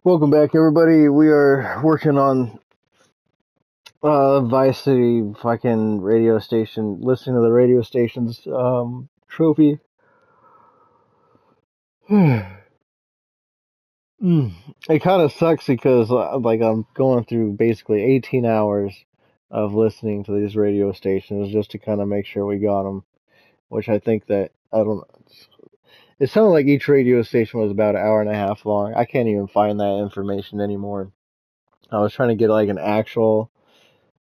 Welcome back, everybody. We are working on Vice City fucking radio station, listening to the radio station's trophy. It kind of sucks because like I'm going through basically 18 hours of listening to these radio stations just to kind of make sure we got them, which I think that I don't. It sounded like each radio station was about an hour and a half long. I can't even find that information anymore. I was trying to get like an actual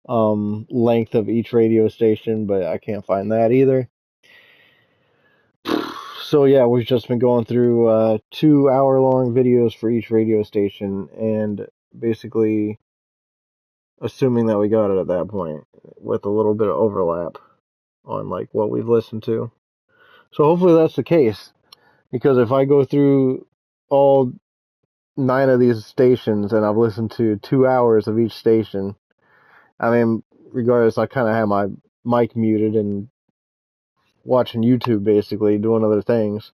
length of each radio station, but I can't find that either. So yeah, we've just been going through 2 hour long videos for each radio station and basically assuming that we got it at that point with a little bit of overlap on like what we've listened to. So hopefully that's the case, because if I go through all 9 of these stations and I've listened to 2 hours of each station, I mean, regardless, I kind of have my mic muted and watching YouTube, basically doing other things.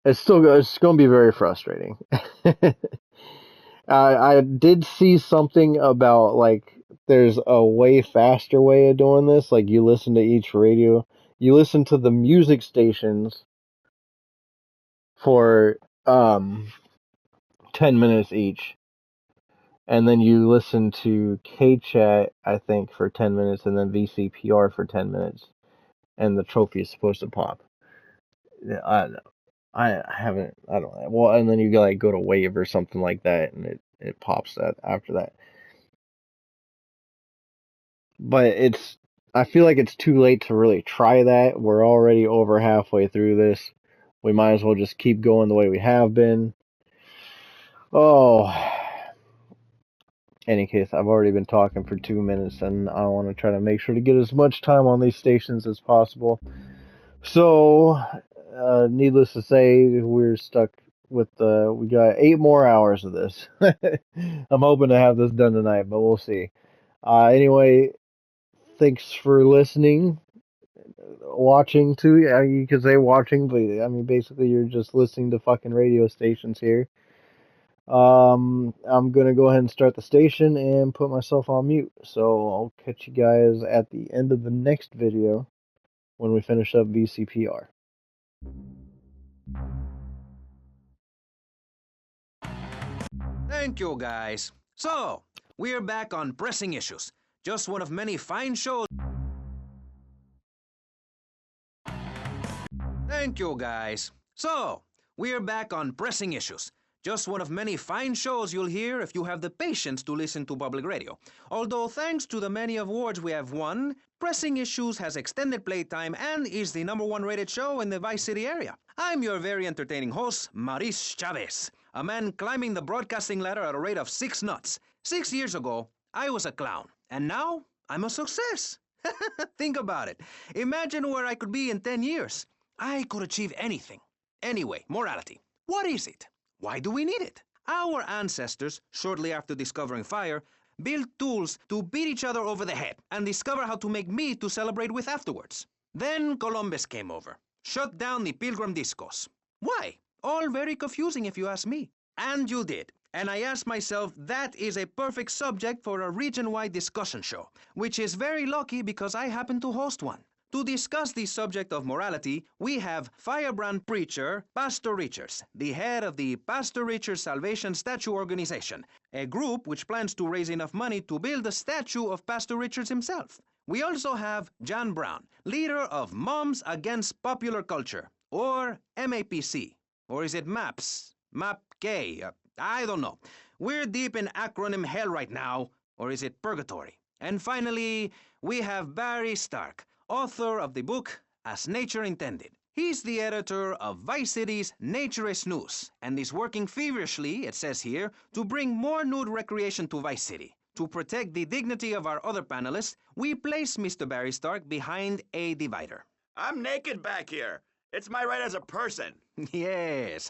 It's going to be very frustrating. I did see something about like there's a way faster way of doing this. Like you listen to each radio, you listen to the music stations for 10 minutes each, and then you listen to K-Chat, I think, for 10 minutes, and then VCPR for 10 minutes, and the trophy is supposed to pop. I haven't. I don't know. Well, and then you like go to Wave or something like that, and it pops that after that. But it's. I feel like it's too late to really try that. We're already over halfway through this. We might as well just keep going the way we have been. Oh. Any case, I've already been talking for 2 minutes, and I want to try to make sure to get as much time on these stations as possible. So, needless to say, we're stuck with we got 8 more hours of this. I'm hoping to have this done tonight, but we'll see. Anyway, thanks for listening, watching too. Yeah, you could say watching, but I mean, basically, you're just listening to fucking radio stations here. I'm gonna go ahead and start the station and put myself on mute. So I'll catch you guys at the end of the next video when we finish up VCPR. Thank you, guys. So, we're back on Pressing Issues. Just one of many fine shows. Thank you, guys. So, we're back on Pressing Issues. Just one of many fine shows you'll hear if you have the patience to listen to public radio. Although thanks to the many awards we have won, Pressing Issues has extended playtime and is the #1 rated show in the Vice City area. I'm your very entertaining host, Maurice Chavez, a man climbing the broadcasting ladder at a rate of 6 knots. 6 years ago, I was a clown, and now I'm a success. Think about it. Imagine where I could be in 10 years. I could achieve anything. Anyway, morality. What is it? Why do we need it? Our ancestors, shortly after discovering fire, built tools to beat each other over the head and discover how to make meat to celebrate with afterwards. Then Columbus came over, shut down the Pilgrim discos. Why? All very confusing if you ask me. And you did. And I asked myself, that is a perfect subject for a region-wide discussion show, which is very lucky because I happen to host one. To discuss the subject of morality, we have firebrand preacher Pastor Richards, the head of the Pastor Richards Salvation Statue Organization, a group which plans to raise enough money to build a statue of Pastor Richards himself. We also have John Brown, leader of Moms Against Popular Culture, or MAPC. Or is it MAPS? MAPK? I don't know. We're deep in acronym hell right now, or is it purgatory? And finally, we have Barry Stark, author of the book As Nature Intended. He's the editor of Vice City's Naturist News and is working feverishly, it says here, to bring more nude recreation to Vice City. To protect the dignity of our other panelists, we place Mr. Barry Stark behind a divider. I'm naked back here. It's my right as a person. Yes.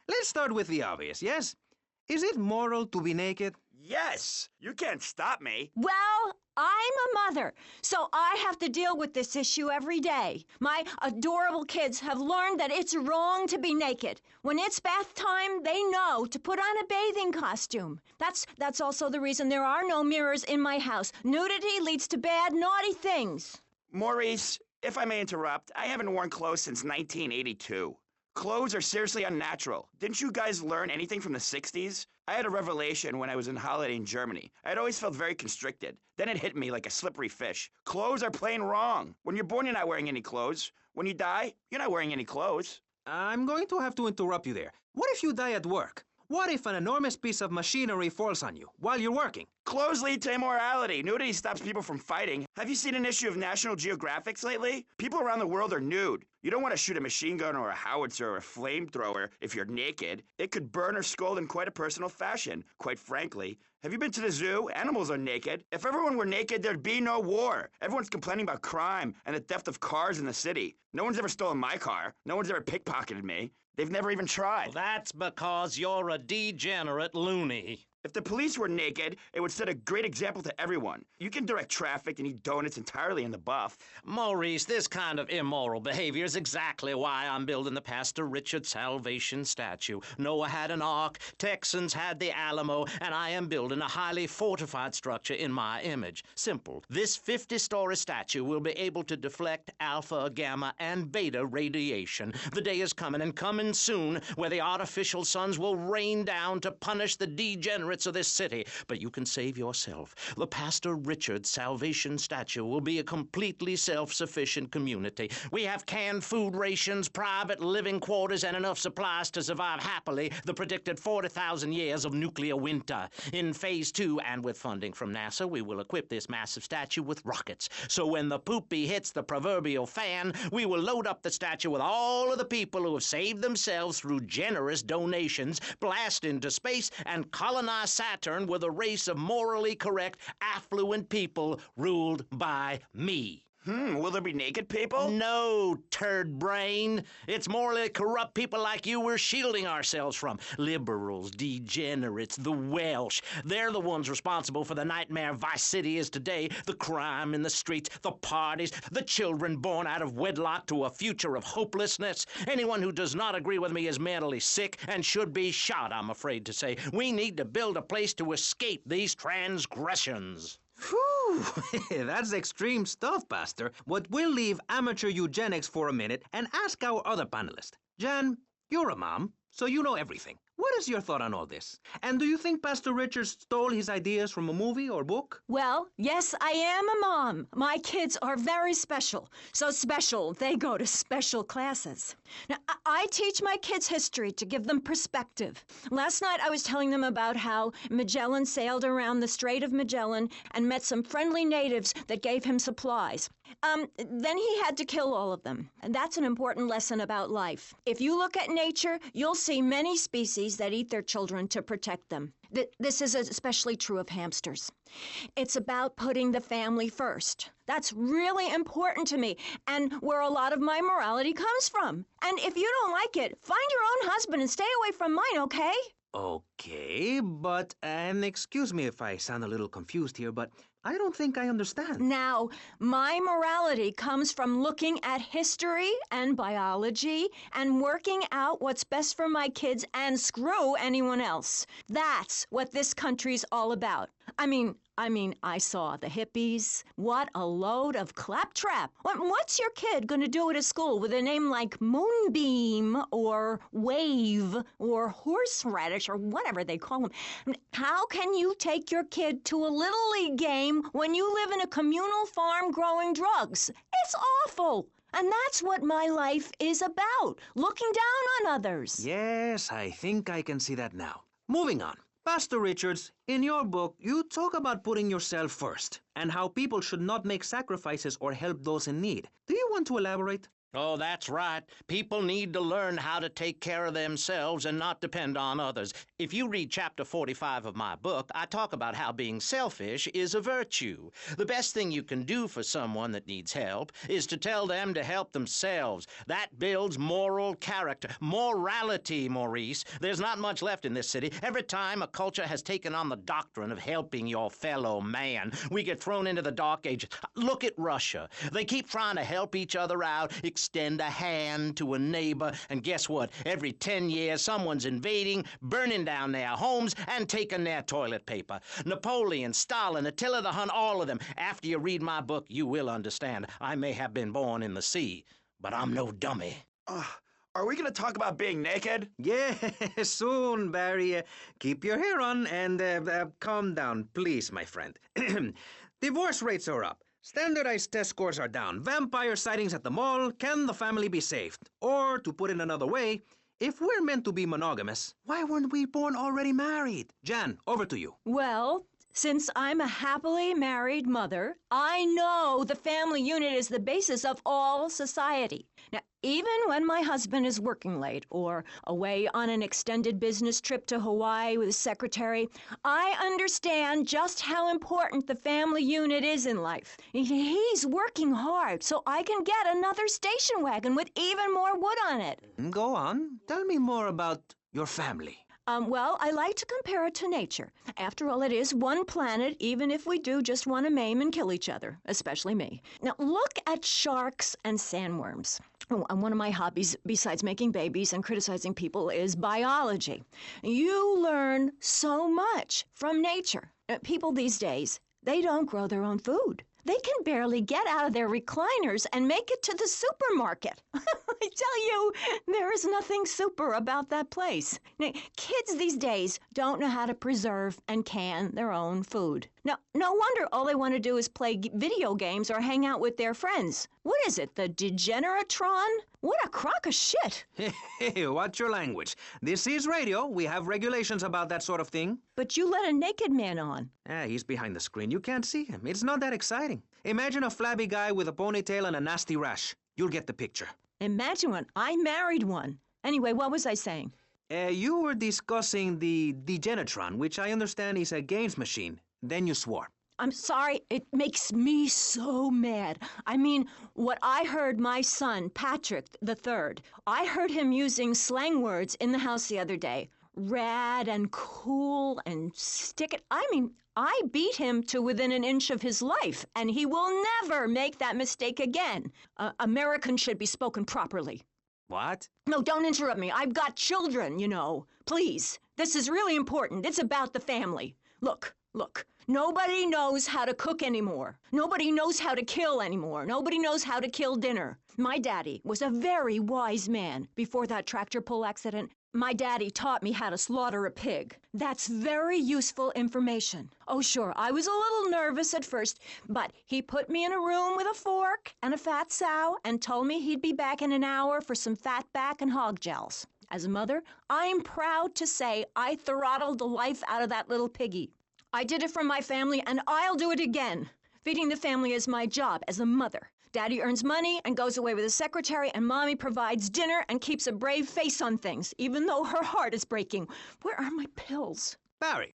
Let's start with the obvious, yes? Is it moral to be naked? Yes! You can't stop me. Well, I'm a mother, so I have to deal with this issue every day. My adorable kids have learned that it's wrong to be naked. When it's bath time, they know to put on a bathing costume. That's also the reason there are no mirrors in my house. Nudity leads to bad, naughty things. Maurice, if I may interrupt, I haven't worn clothes since 1982. Clothes are seriously unnatural. Didn't you guys learn anything from the 60s? I had a revelation when I was on holiday in Germany. I'd always felt very constricted. Then it hit me like a slippery fish. Clothes are plain wrong. When you're born, you're not wearing any clothes. When you die, you're not wearing any clothes. I'm going to have to interrupt you there. What if you die at work? What if an enormous piece of machinery falls on you while you're working? Clothes lead to immorality. Nudity stops people from fighting. Have you seen an issue of National Geographic lately? People around the world are nude. You don't want to shoot a machine gun or a howitzer or a flamethrower if you're naked. It could burn or scald in quite a personal fashion, quite frankly. Have you been to the zoo? Animals are naked. If everyone were naked, there'd be no war. Everyone's complaining about crime and the theft of cars in the city. No one's ever stolen my car. No one's ever pickpocketed me. They've never even tried. Well, that's because you're a degenerate loony. If the police were naked, it would set a great example to everyone. You can direct traffic and eat donuts entirely in the buff. Maurice, this kind of immoral behavior is exactly why I'm building the Pastor Richard Salvation statue. Noah had an ark, Texans had the Alamo, and I am building a highly fortified structure in my image. Simple. This 50-story statue will be able to deflect alpha, gamma, and beta radiation. The day is coming, and coming soon, where the artificial suns will rain down to punish the degenerates of this city. But you can save yourself. The Pastor Richard Salvation statue will be a completely self-sufficient community. We have canned food rations, private living quarters, and enough supplies to survive happily the predicted 40,000 years of nuclear winter. In Phase 2, and with funding from NASA, we will equip this massive statue with rockets. So when the poopy hits the proverbial fan, we will load up the statue with all of the people who have saved themselves through generous donations, blast into space, and colonize Saturn with a race of morally correct, affluent people ruled by me. Will there be naked people? No, turd brain. It's morally corrupt people like you we're shielding ourselves from. Liberals, degenerates, the Welsh. They're the ones responsible for the nightmare Vice City is today, the crime in the streets, the parties, the children born out of wedlock to a future of hopelessness. Anyone who does not agree with me is mentally sick and should be shot, I'm afraid to say. We need to build a place to escape these transgressions. Whew, that's extreme stuff, Pastor. But we'll leave amateur eugenics for a minute and ask our other panelist. Jan, you're a mom, so you know everything. What is your thought on all this? And do you think Pastor Richard stole his ideas from a movie or book? Well, yes, I am a mom. My kids are very special. So special, they go to special classes. Now, I teach my kids history to give them perspective. Last night I was telling them about how Magellan sailed around the Strait of Magellan and met some friendly natives that gave him supplies. Then he had to kill all of them. And that's an important lesson about life. If you look at nature, you'll see many species that eat their children to protect them. This is especially true of hamsters. It's about putting the family first. That's really important to me, and where a lot of my morality comes from. And if you don't like it, find your own husband and stay away from mine, okay? Okay, but, and excuse me if I sound a little confused here, but I don't think I understand. Now, my morality comes from looking at history and biology and working out what's best for my kids and screw anyone else. That's what this country's all about. I mean, I saw the hippies. What a load of claptrap. What's your kid going to do at a school with a name like Moonbeam or Wave or Horseradish or whatever they call them? How can you take your kid to a Little League game when you live in a communal farm growing drugs? It's awful. And that's what my life is about, looking down on others. Yes, I think I can see that now. Moving on. Pastor Richards, in your book, you talk about putting yourself first and how people should not make sacrifices or help those in need. Do you want to elaborate? Oh, that's right. People need to learn how to take care of themselves and not depend on others. If you read chapter 45 of my book, I talk about how being selfish is a virtue. The best thing you can do for someone that needs help is to tell them to help themselves. That builds moral character. Morality, Maurice. There's not much left in this city. Every time a culture has taken on the doctrine of helping your fellow man, we get thrown into the dark ages. Look at Russia. They keep trying to help each other out, extend a hand to a neighbor, and guess what? Every 10 years, someone's invading, burning down their homes, and taking their toilet paper. Napoleon, Stalin, Attila the Hun, all of them. After you read my book, you will understand. I may have been born in the sea, but I'm no dummy. Are we going to talk about being naked? Yeah, soon, Barry. Keep your hair on and calm down, please, my friend. Divorce rates are up. Standardized test scores are down. Vampire sightings at the mall. Can the family be saved? Or, to put it another way, if we're meant to be monogamous, why weren't we born already married? Jan, over to you. Well, since I'm a happily married mother, I know the family unit is the basis of all society. Now, even when my husband is working late or away on an extended business trip to Hawaii with his secretary, I understand just how important the family unit is in life. He's working hard so I can get another station wagon with even more wood on it. Go on. Tell me more about your family. Well, I like to compare it to nature. After all, it is one planet, even if we do just want to maim and kill each other, especially me. Now, look at sharks and sandworms. Oh, and one of my hobbies, besides making babies and criticizing people, is biology. You learn so much from nature. People these days, they don't grow their own food. They can barely get out of their recliners and make it to the supermarket. I tell you, there is nothing super about that place. Now, kids these days don't know how to preserve and can their own food. Now, no wonder all they want to do is play video games or hang out with their friends. What is it, the Degeneratron? What a crock of shit. Hey, watch your language. This is radio. We have regulations about that sort of thing. But you let a naked man on. He's behind the screen. You can't see him. It's not that exciting. Imagine a flabby guy with a ponytail and a nasty rash. You'll get the picture. Imagine one. I married one. Anyway, what was I saying? You were discussing the Degenatron, which I understand is a games machine. Then you swore. I'm sorry, it makes me so mad. I mean, what I heard my son, Patrick III, I heard him using slang words in the house the other day. Rad and cool and stick it. I mean, I beat him to within an inch of his life, and he will never make that mistake again. Americans should be spoken properly. What? No, don't interrupt me. I've got children, you know. Please, this is really important. It's about the family. Look. Nobody knows how to cook anymore. Nobody knows how to kill anymore. Nobody knows how to kill dinner. My daddy was a very wise man before that tractor pull accident. My daddy taught me how to slaughter a pig. That's very useful information. Oh, sure, I was a little nervous at first, but he put me in a room with a fork and a fat sow and told me he'd be back in an hour for some fat back and hog gels. As a mother, I'm proud to say I throttled the life out of that little piggy. I did it for my family, and I'll do it again. Feeding the family is my job as a mother. Daddy earns money and goes away with his secretary, and Mommy provides dinner and keeps a brave face on things, even though her heart is breaking. Where are my pills? Barry,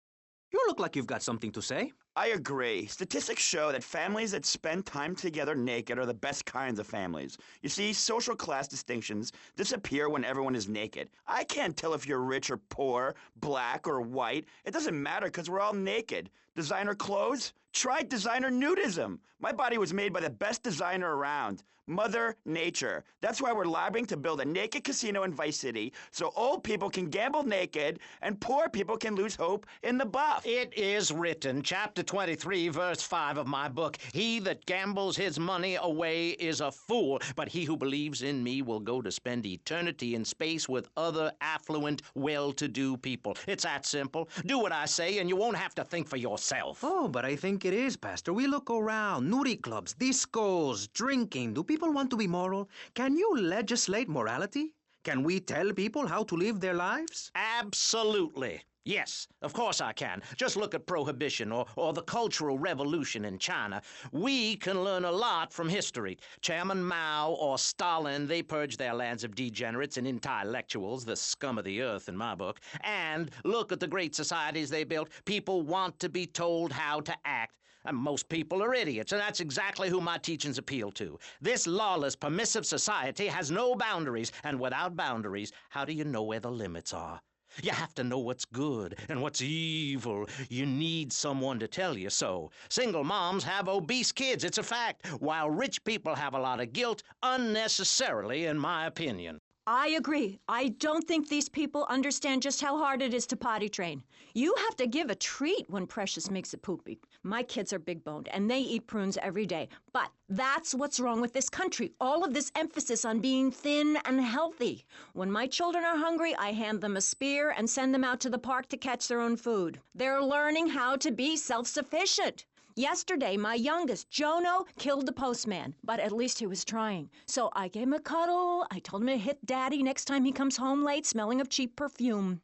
you look like you've got something to say. I agree. Statistics show that families that spend time together naked are the best kinds of families. You see, social class distinctions disappear when everyone is naked. I can't tell if you're rich or poor, black or white. It doesn't matter because we're all naked. Designer clothes? Try designer nudism. My body was made by the best designer around, Mother Nature. That's why we're lobbying to build a naked casino in Vice City so old people can gamble naked and poor people can lose hope in the buff. It is written, chapter 23, verse 5 of my book, "He that gambles his money away is a fool, but he who believes in me will go to spend eternity in space with other affluent, well-to-do people." It's that simple. Do what I say and you won't have to think for yourself. Oh, but I think it is, Pastor. We look around. Nudie clubs, discos, drinking. Do people want to be moral? Can you legislate morality? Can we tell people how to live their lives? Absolutely. Yes, of course I can. Just look at Prohibition or the Cultural Revolution in China. We can learn a lot from history. Chairman Mao or Stalin, they purged their lands of degenerates and intellectuals, the scum of the earth in my book. And look at the great societies they built. People want to be told how to act. And most people are idiots, and that's exactly who my teachings appeal to. This lawless, permissive society has no boundaries, and without boundaries, how do you know where the limits are? You have to know what's good and what's evil. You need someone to tell you so. Single moms have obese kids, it's a fact, while rich people have a lot of guilt, unnecessarily, in my opinion. I agree. I don't think these people understand just how hard it is to potty train. You have to give a treat when Precious makes it poopy. My kids are big-boned, and they eat prunes every day. But that's what's wrong with this country. All of this emphasis on being thin and healthy. When my children are hungry, I hand them a spear and send them out to the park to catch their own food. They're learning how to be self-sufficient. Yesterday, my youngest, Jono, killed the postman, but at least he was trying. So I gave him a cuddle. I told him to hit Daddy next time he comes home late, smelling of cheap perfume.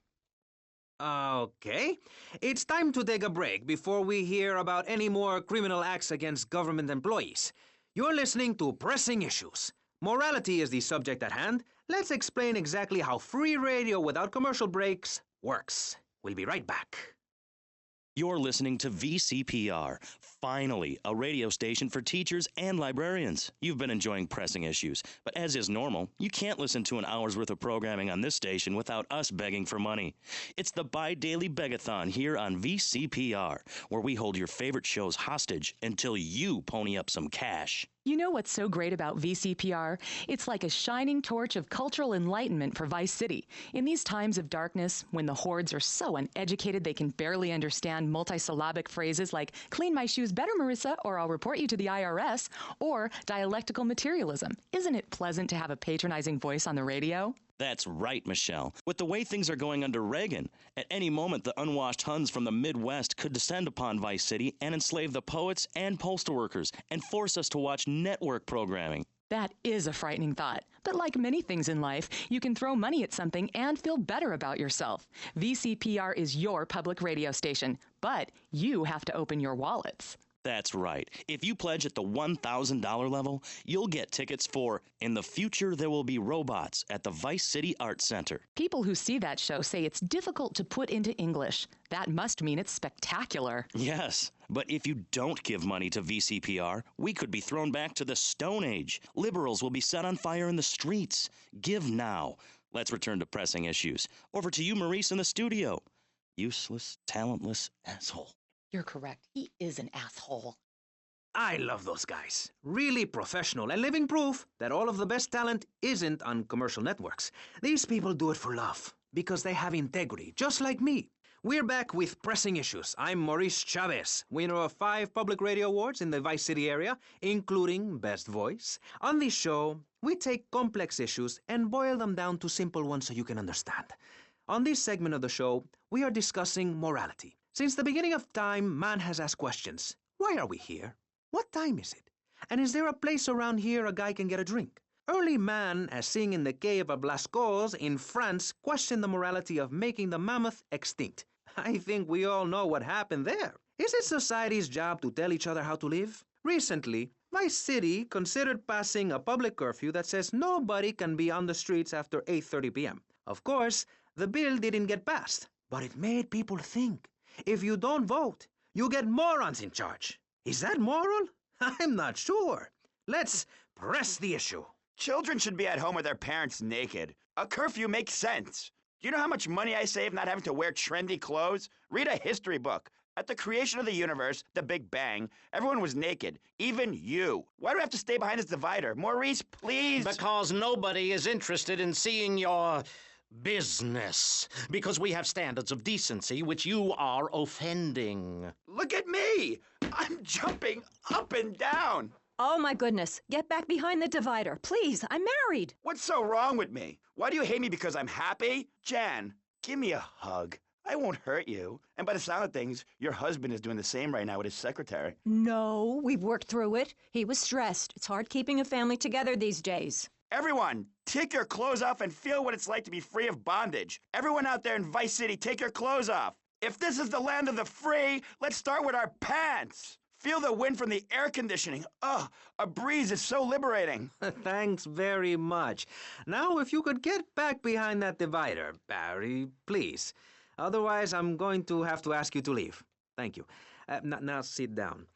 Okay. It's time to take a break before we hear about any more criminal acts against government employees. You're listening to Pressing Issues. Morality is the subject at hand. Let's explain exactly how free radio without commercial breaks works. We'll be right back. You're listening to VCPR, finally, a radio station for teachers and librarians. You've been enjoying Pressing Issues, but as is normal, you can't listen to an hour's worth of programming on this station without us begging for money. It's the bi-daily begathon here on VCPR, where we hold your favorite shows hostage until you pony up some cash. You know what's so great about VCPR? It's like a shining torch of cultural enlightenment for Vice City. In these times of darkness, when the hordes are so uneducated they can barely understand multisyllabic phrases like, clean my shoes better, Marissa, or I'll report you to the IRS, or dialectical materialism. Isn't it pleasant to have a patronizing voice on the radio? That's right, Michelle. With the way things are going under Reagan, at any moment the unwashed Huns from the Midwest could descend upon Vice City and enslave the poets and postal workers and force us to watch network programming. That is a frightening thought. But like many things in life, you can throw money at something and feel better about yourself. VCPR is your public radio station, but you have to open your wallets. That's right. If you pledge at the $1,000 level, you'll get tickets for In the Future There Will Be Robots at the Vice City Arts Center. People who see that show say it's difficult to put into English. That must mean it's spectacular. Yes, but if you don't give money to VCPR, we could be thrown back to the Stone Age. Liberals will be set on fire in the streets. Give now. Let's return to Pressing Issues. Over to you, Maurice, in the studio. Useless, talentless asshole. You're correct. He is an asshole. I love those guys. Really professional and living proof that all of the best talent isn't on commercial networks. These people do it for love, because they have integrity, just like me. We're back with Pressing Issues. I'm Maurice Chavez, winner of 5 public radio awards in the Vice City area, including Best Voice. On this show, we take complex issues and boil them down to simple ones so you can understand. On this segment of the show, we are discussing morality. Since the beginning of time, man has asked questions. Why are we here? What time is it? And is there a place around here a guy can get a drink? Early man, as seen in the cave of Lascaux in France, questioned the morality of making the mammoth extinct. I think we all know what happened there. Is it society's job to tell each other how to live? Recently, Vice City considered passing a public curfew that says nobody can be on the streets after 8:30 p.m. Of course, the bill didn't get passed, but it made people think. If you don't vote, you get morons in charge. Is that moral? I'm not sure. Let's press the issue. Children should be at home with their parents naked. A curfew makes sense. Do you know how much money I save not having to wear trendy clothes? Read a history book. At the creation of the universe, the Big Bang, everyone was naked, even you. Why do we have to stay behind this divider? Maurice, please. Because nobody is interested in seeing your business. Because we have standards of decency which you are offending. Look at me. I'm jumping up and down. Oh, my goodness. Get back behind the divider. Please, I'm married. What's so wrong with me? Why do you hate me because I'm happy? Jan, give me a hug. I won't hurt you. And by the sound of things, your husband is doing the same right now with his secretary. No, we've worked through it. He was stressed. It's hard keeping a family together these days. Everyone, take your clothes off and feel what it's like to be free of bondage. Everyone out there in Vice City, take your clothes off. If this is the land of the free, let's start with our pants. Feel the wind from the air conditioning. Ugh, a breeze is so liberating. Thanks very much. Now, if you could get back behind that divider, Barry, please. Otherwise, I'm going to have to ask you to leave. Thank you. Now sit down.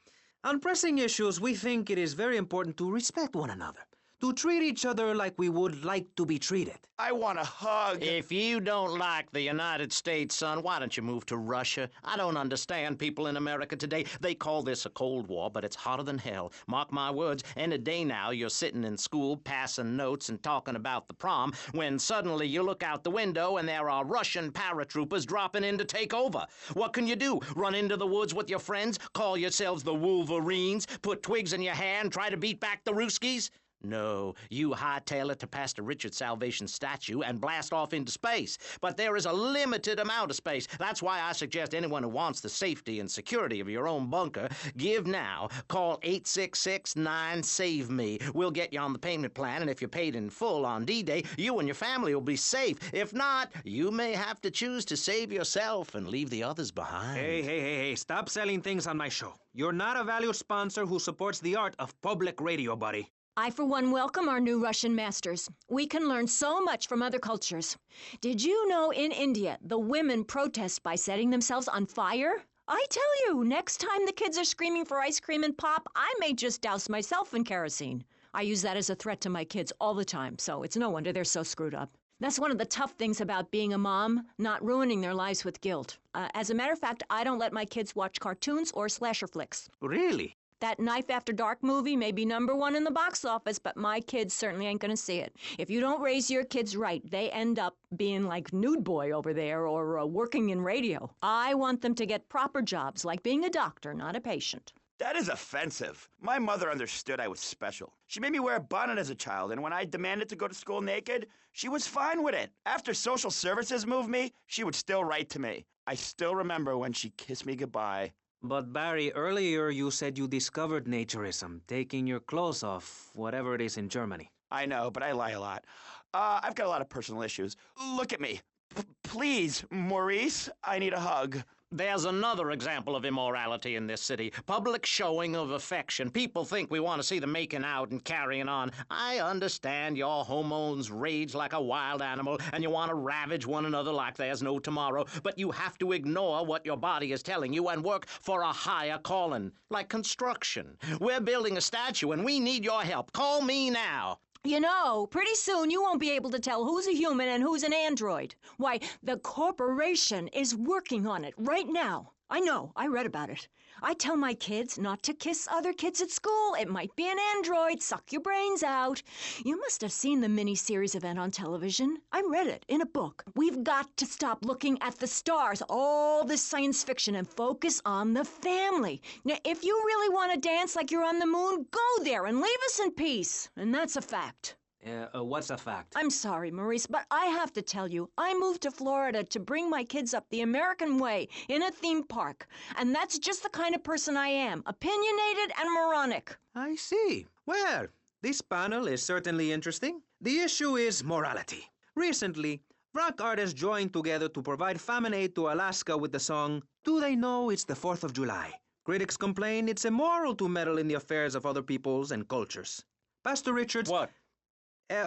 On pressing issues, we think it is very important to respect one another, to treat each other like we would like to be treated. I want a hug. If you don't like the United States, son, why don't you move to Russia? I don't understand people in America today. They call this a Cold War, but it's hotter than hell. Mark my words, any day now you're sitting in school passing notes and talking about the prom, when suddenly you look out the window and there are Russian paratroopers dropping in to take over. What can you do? Run into the woods with your friends? Call yourselves the Wolverines? Put twigs in your hair and try to beat back the Ruskies? No, you hightail it to Pastor Richard's Salvation statue and blast off into space. But there is a limited amount of space. That's why I suggest anyone who wants the safety and security of your own bunker, give now. Call 866-9-SAVE-ME. We'll get you on the payment plan, and if you're paid in full on D-Day, you and your family will be safe. If not, you may have to choose to save yourself and leave the others behind. Hey, stop selling things on my show. You're not a valued sponsor who supports the art of public radio, buddy. I, for one, welcome our new Russian masters. We can learn so much from other cultures. Did you know in India, the women protest by setting themselves on fire? I tell you, next time the kids are screaming for ice cream and pop, I may just douse myself in kerosene. I use that as a threat to my kids all the time, so it's no wonder they're so screwed up. That's one of the tough things about being a mom, not ruining their lives with guilt. As a matter of fact, I don't let my kids watch cartoons or slasher flicks. Really? That Knife After Dark movie may be #1 in the box office, but my kids certainly ain't gonna see it. If you don't raise your kids right, they end up being like Nude Boy over there or working in radio. I want them to get proper jobs, like being a doctor, not a patient. That is offensive. My mother understood I was special. She made me wear a bonnet as a child, and when I demanded to go to school naked, she was fine with it. After social services moved me, she would still write to me. I still remember when she kissed me goodbye. But Barry, earlier you said you discovered naturism, taking your clothes off, whatever it is in Germany. I know, but I lie a lot. I've got a lot of personal issues. Look at me. Please, Maurice, I need a hug. There's another example of immorality in this city. Public showing of affection. People think we want to see them making out and carrying on. I understand your hormones rage like a wild animal, and you want to ravage one another like there's no tomorrow, but you have to ignore what your body is telling you and work for a higher calling, like construction. We're building a statue, and we need your help. Call me now. You know, pretty soon you won't be able to tell who's a human and who's an android. Why, the corporation is working on it right now. I know, I read about it. I tell my kids not to kiss other kids at school. It might be an android, suck your brains out. You must have seen the mini-series event on television. I read it in a book. We've got to stop looking at the stars, all this science fiction, and focus on the family. Now, if you really want to dance like you're on the moon, go there and leave us in peace. And that's a fact. What's a fact? I'm sorry, Maurice, but I have to tell you, I moved to Florida to bring my kids up the American way in a theme park. And that's just the kind of person I am, opinionated and moronic. I see. Well, this panel is certainly interesting. The issue is morality. Recently, rock artists joined together to provide famine aid to Alaska with the song, Do They Know It's the 4th of July? Critics complain it's immoral to meddle in the affairs of other peoples and cultures. Pastor Richards... What?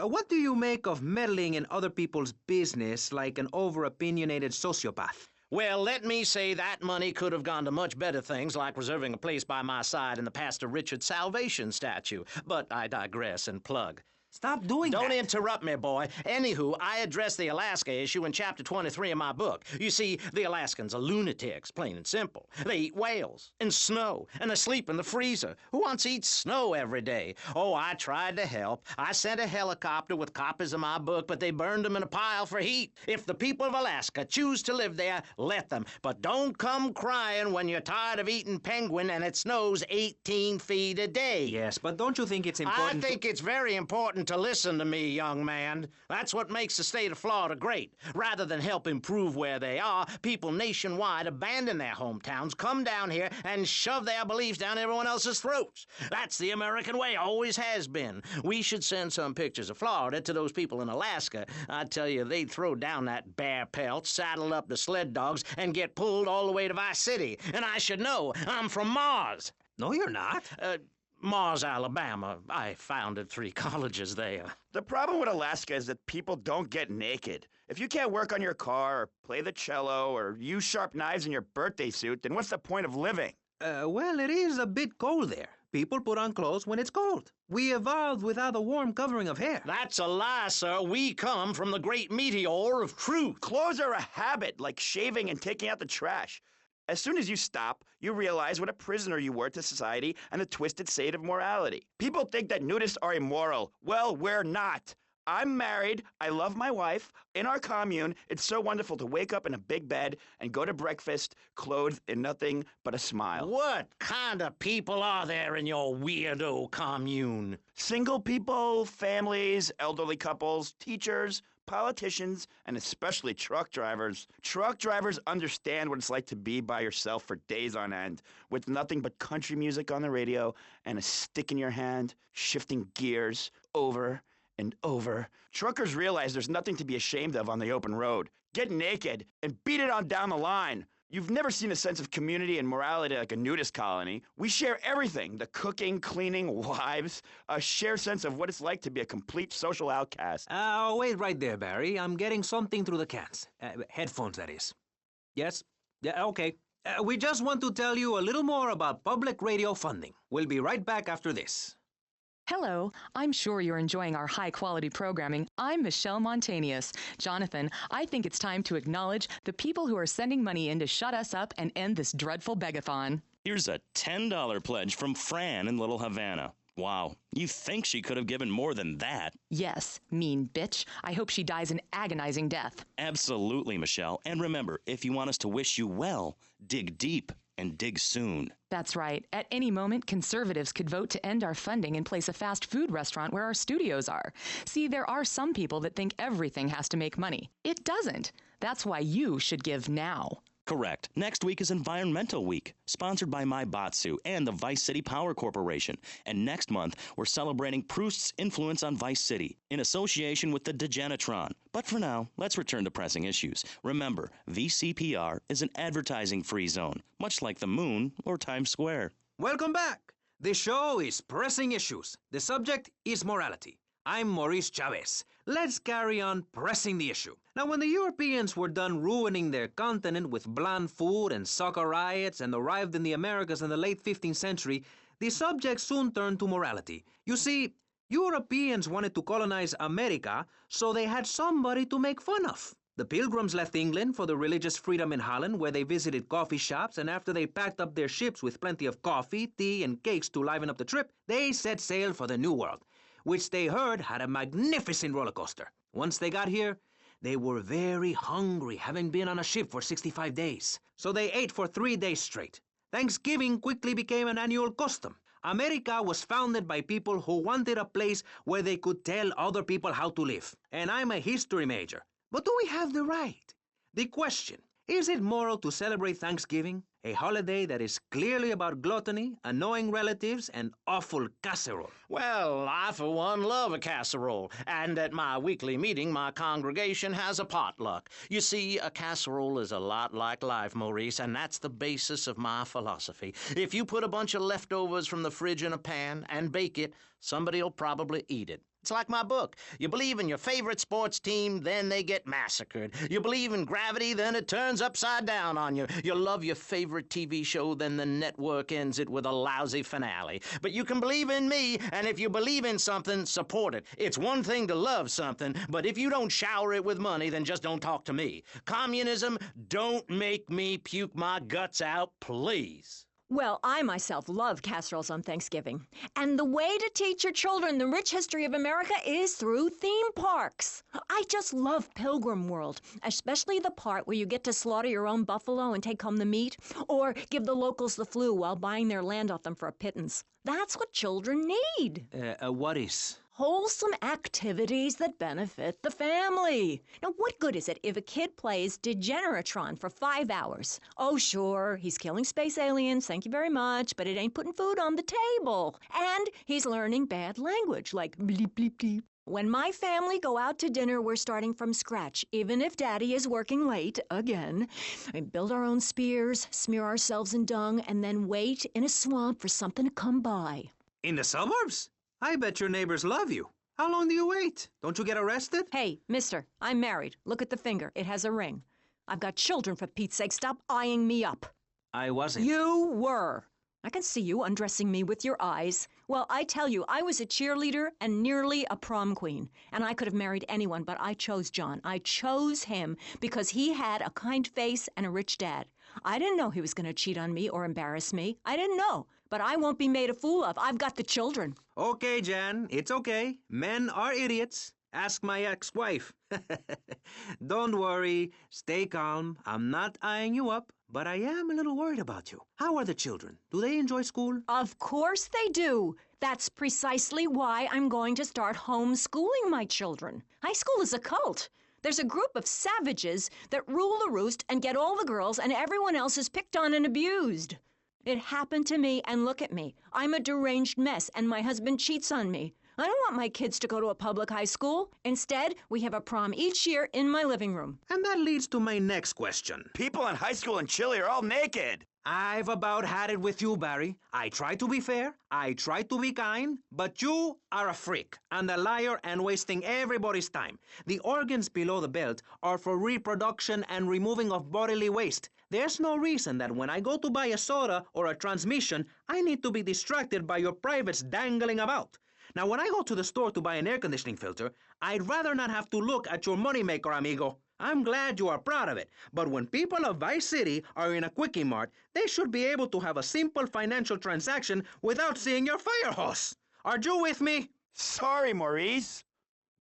What do you make of meddling in other people's business like an over-opinionated sociopath? Well, let me say that money could have gone to much better things, like reserving a place by my side in the Pastor Richard's Salvation statue. But I digress and plug. Stop doing that. Don't interrupt me, boy. Anywho, I address the Alaska issue in Chapter 23 of my book. You see, the Alaskans are lunatics, plain and simple. They eat whales and snow, and they sleep in the freezer. Who wants to eat snow every day? Oh, I tried to help. I sent a helicopter with copies of my book, but they burned them in a pile for heat. If the people of Alaska choose to live there, let them. But don't come crying when you're tired of eating penguin and it snows 18 feet a day. Yes, but don't you think it's important I think it's very important to listen to me, young man. That's what makes the state of Florida great. Rather than help improve where they are, people nationwide abandon their hometowns, come down here, and shove their beliefs down everyone else's throats. That's the American way, always has been. We should send some pictures of Florida to those people in Alaska. I tell you, they'd throw down that bear pelt, saddle up the sled dogs, and get pulled all the way to Vice City. And I should know, I'm from Mars. No, you're not. Mars, Alabama. I founded 3 colleges there. The problem with Alaska is that people don't get naked. If you can't work on your car, or play the cello, or use sharp knives in your birthday suit, then what's the point of living? Well, it is a bit cold there. People put on clothes when it's cold. We evolved without a warm covering of hair. That's a lie, sir. We come from the great meteor of truth. Clothes are a habit, like shaving and taking out the trash. As soon as you stop, you realize what a prisoner you were to society and the twisted state of morality. People think that nudists are immoral. Well, we're not. I'm married. I love my wife. In our commune, it's so wonderful to wake up in a big bed and go to breakfast clothed in nothing but a smile. What kind of people are there in your weirdo commune? Single people, families, elderly couples, teachers, politicians, and especially truck drivers. Truck drivers understand what it's like to be by yourself for days on end, with nothing but country music on the radio and a stick in your hand, shifting gears over and over. Truckers realize there's nothing to be ashamed of on the open road. Get naked and beat it on down the line. You've never seen a sense of community and morality like a nudist colony. We share everything, the cooking, cleaning, wives, a shared sense of what it's like to be a complete social outcast. Wait right there, Barry. I'm getting something through the cans. Headphones, that is. Yes? Yeah, okay. We just want to tell you a little more about public radio funding. We'll be right back after this. Hello, I'm sure you're enjoying our high-quality programming. I'm Michelle Montanius. Jonathan, I think it's time to acknowledge the people who are sending money in to shut us up and end this dreadful begathon. Here's a $10 pledge from Fran in Little Havana. Wow, you think she could have given more than that? Yes, mean bitch. I hope she dies an agonizing death. Absolutely, Michelle. And remember, if you want us to wish you well, dig deep and dig soon. That's right. At any moment, conservatives could vote to end our funding and place a fast food restaurant where our studios are. See, there are some people that think everything has to make money. It doesn't. That's why you should give now. Correct. Next week is Environmental Week, sponsored by My Batsu and the Vice City Power Corporation. And next month, we're celebrating Proust's influence on Vice City in association with the Degenitron. But for now, let's return to pressing issues. Remember, VCPR is an advertising-free zone, much like the moon or Times Square. Welcome back. The show is Pressing Issues. The subject is morality. I'm Maurice Chavez. Let's carry on pressing the issue. Now, when the Europeans were done ruining their continent with bland food and soccer riots and arrived in the Americas in the late 15th century, the subject soon turned to morality. You see, Europeans wanted to colonize America, so they had somebody to make fun of. The Pilgrims left England for the religious freedom in Holland, where they visited coffee shops, and after they packed up their ships with plenty of coffee, tea, and cakes to liven up the trip, they set sail for the New World, which they heard had a magnificent roller coaster. Once they got here, they were very hungry, having been on a ship for 65 days. So they ate for 3 days straight. Thanksgiving quickly became an annual custom. America was founded by people who wanted a place where they could tell other people how to live. And I'm a history major. But do we have the right? The question, is it moral to celebrate Thanksgiving, a holiday that is clearly about gluttony, annoying relatives, and awful casserole? Well, I, for one, love a casserole. And at my weekly meeting, my congregation has a potluck. You see, a casserole is a lot like life, Maurice, and that's the basis of my philosophy. If you put a bunch of leftovers from the fridge in a pan and bake it, somebody'll probably eat it. It's like my book. You believe in your favorite sports team, then they get massacred. You believe in gravity, then it turns upside down on you. You love your favorite TV show, then the network ends it with a lousy finale. But you can believe in me, and if you believe in something, support it. It's one thing to love something, but if you don't shower it with money, then just don't talk to me. Communism, don't make me puke my guts out, please. Well, I myself love casseroles on Thanksgiving. And the way to teach your children the rich history of America is through theme parks. I just love Pilgrim World, especially the part where you get to slaughter your own buffalo and take home the meat, or give the locals the flu while buying their land off them for a pittance. That's what children need. What is? Wholesome activities that benefit the family. Now, what good is it if a kid plays Degeneratron for 5 hours? Oh, sure, he's killing space aliens, thank you very much, but it ain't putting food on the table. And he's learning bad language, like bleep, bleep, bleep. When my family go out to dinner, we're starting from scratch, even if Daddy is working late, again. We build our own spears, smear ourselves in dung, and then wait in a swamp for something to come by. In the suburbs? I bet your neighbors love you. How long do you wait? Don't you get arrested? Hey, mister, I'm married. Look at the finger. It has a ring. I've got children, for Pete's sake. Stop eyeing me up. I wasn't. You were. I can see you undressing me with your eyes. Well, I tell you, I was a cheerleader and nearly a prom queen. And I could have married anyone, but I chose John. I chose him because he had a kind face and a rich dad. I didn't know he was going to cheat on me or embarrass me. I didn't know. But I won't be made a fool of. I've got the children. Okay, Jan, it's okay. Men are idiots. Ask my ex-wife. Don't worry. Stay calm. I'm not eyeing you up, but I am a little worried about you. How are the children? Do they enjoy school? Of course they do. That's precisely why I'm going to start homeschooling my children. High school is a cult. There's a group of savages that rule the roost and get all the girls, and everyone else is picked on and abused. It happened to me, and look at me. I'm a deranged mess, and my husband cheats on me. I don't want my kids to go to a public high school. Instead, we have a prom each year in my living room. And that leads to my next question. People in high school in Chile are all naked. I've about had it with you, Barry. I try to be fair, I try to be kind, but you are a freak and a liar and wasting everybody's time. The organs below the belt are for reproduction and removing of bodily waste. There's no reason that when I go to buy a soda or a transmission, I need to be distracted by your privates dangling about. Now, when I go to the store to buy an air conditioning filter, I'd rather not have to look at your moneymaker, amigo. I'm glad you are proud of it, but when people of Vice City are in a Quickie Mart, they should be able to have a simple financial transaction without seeing your fire hose. Are you with me? Sorry, Maurice.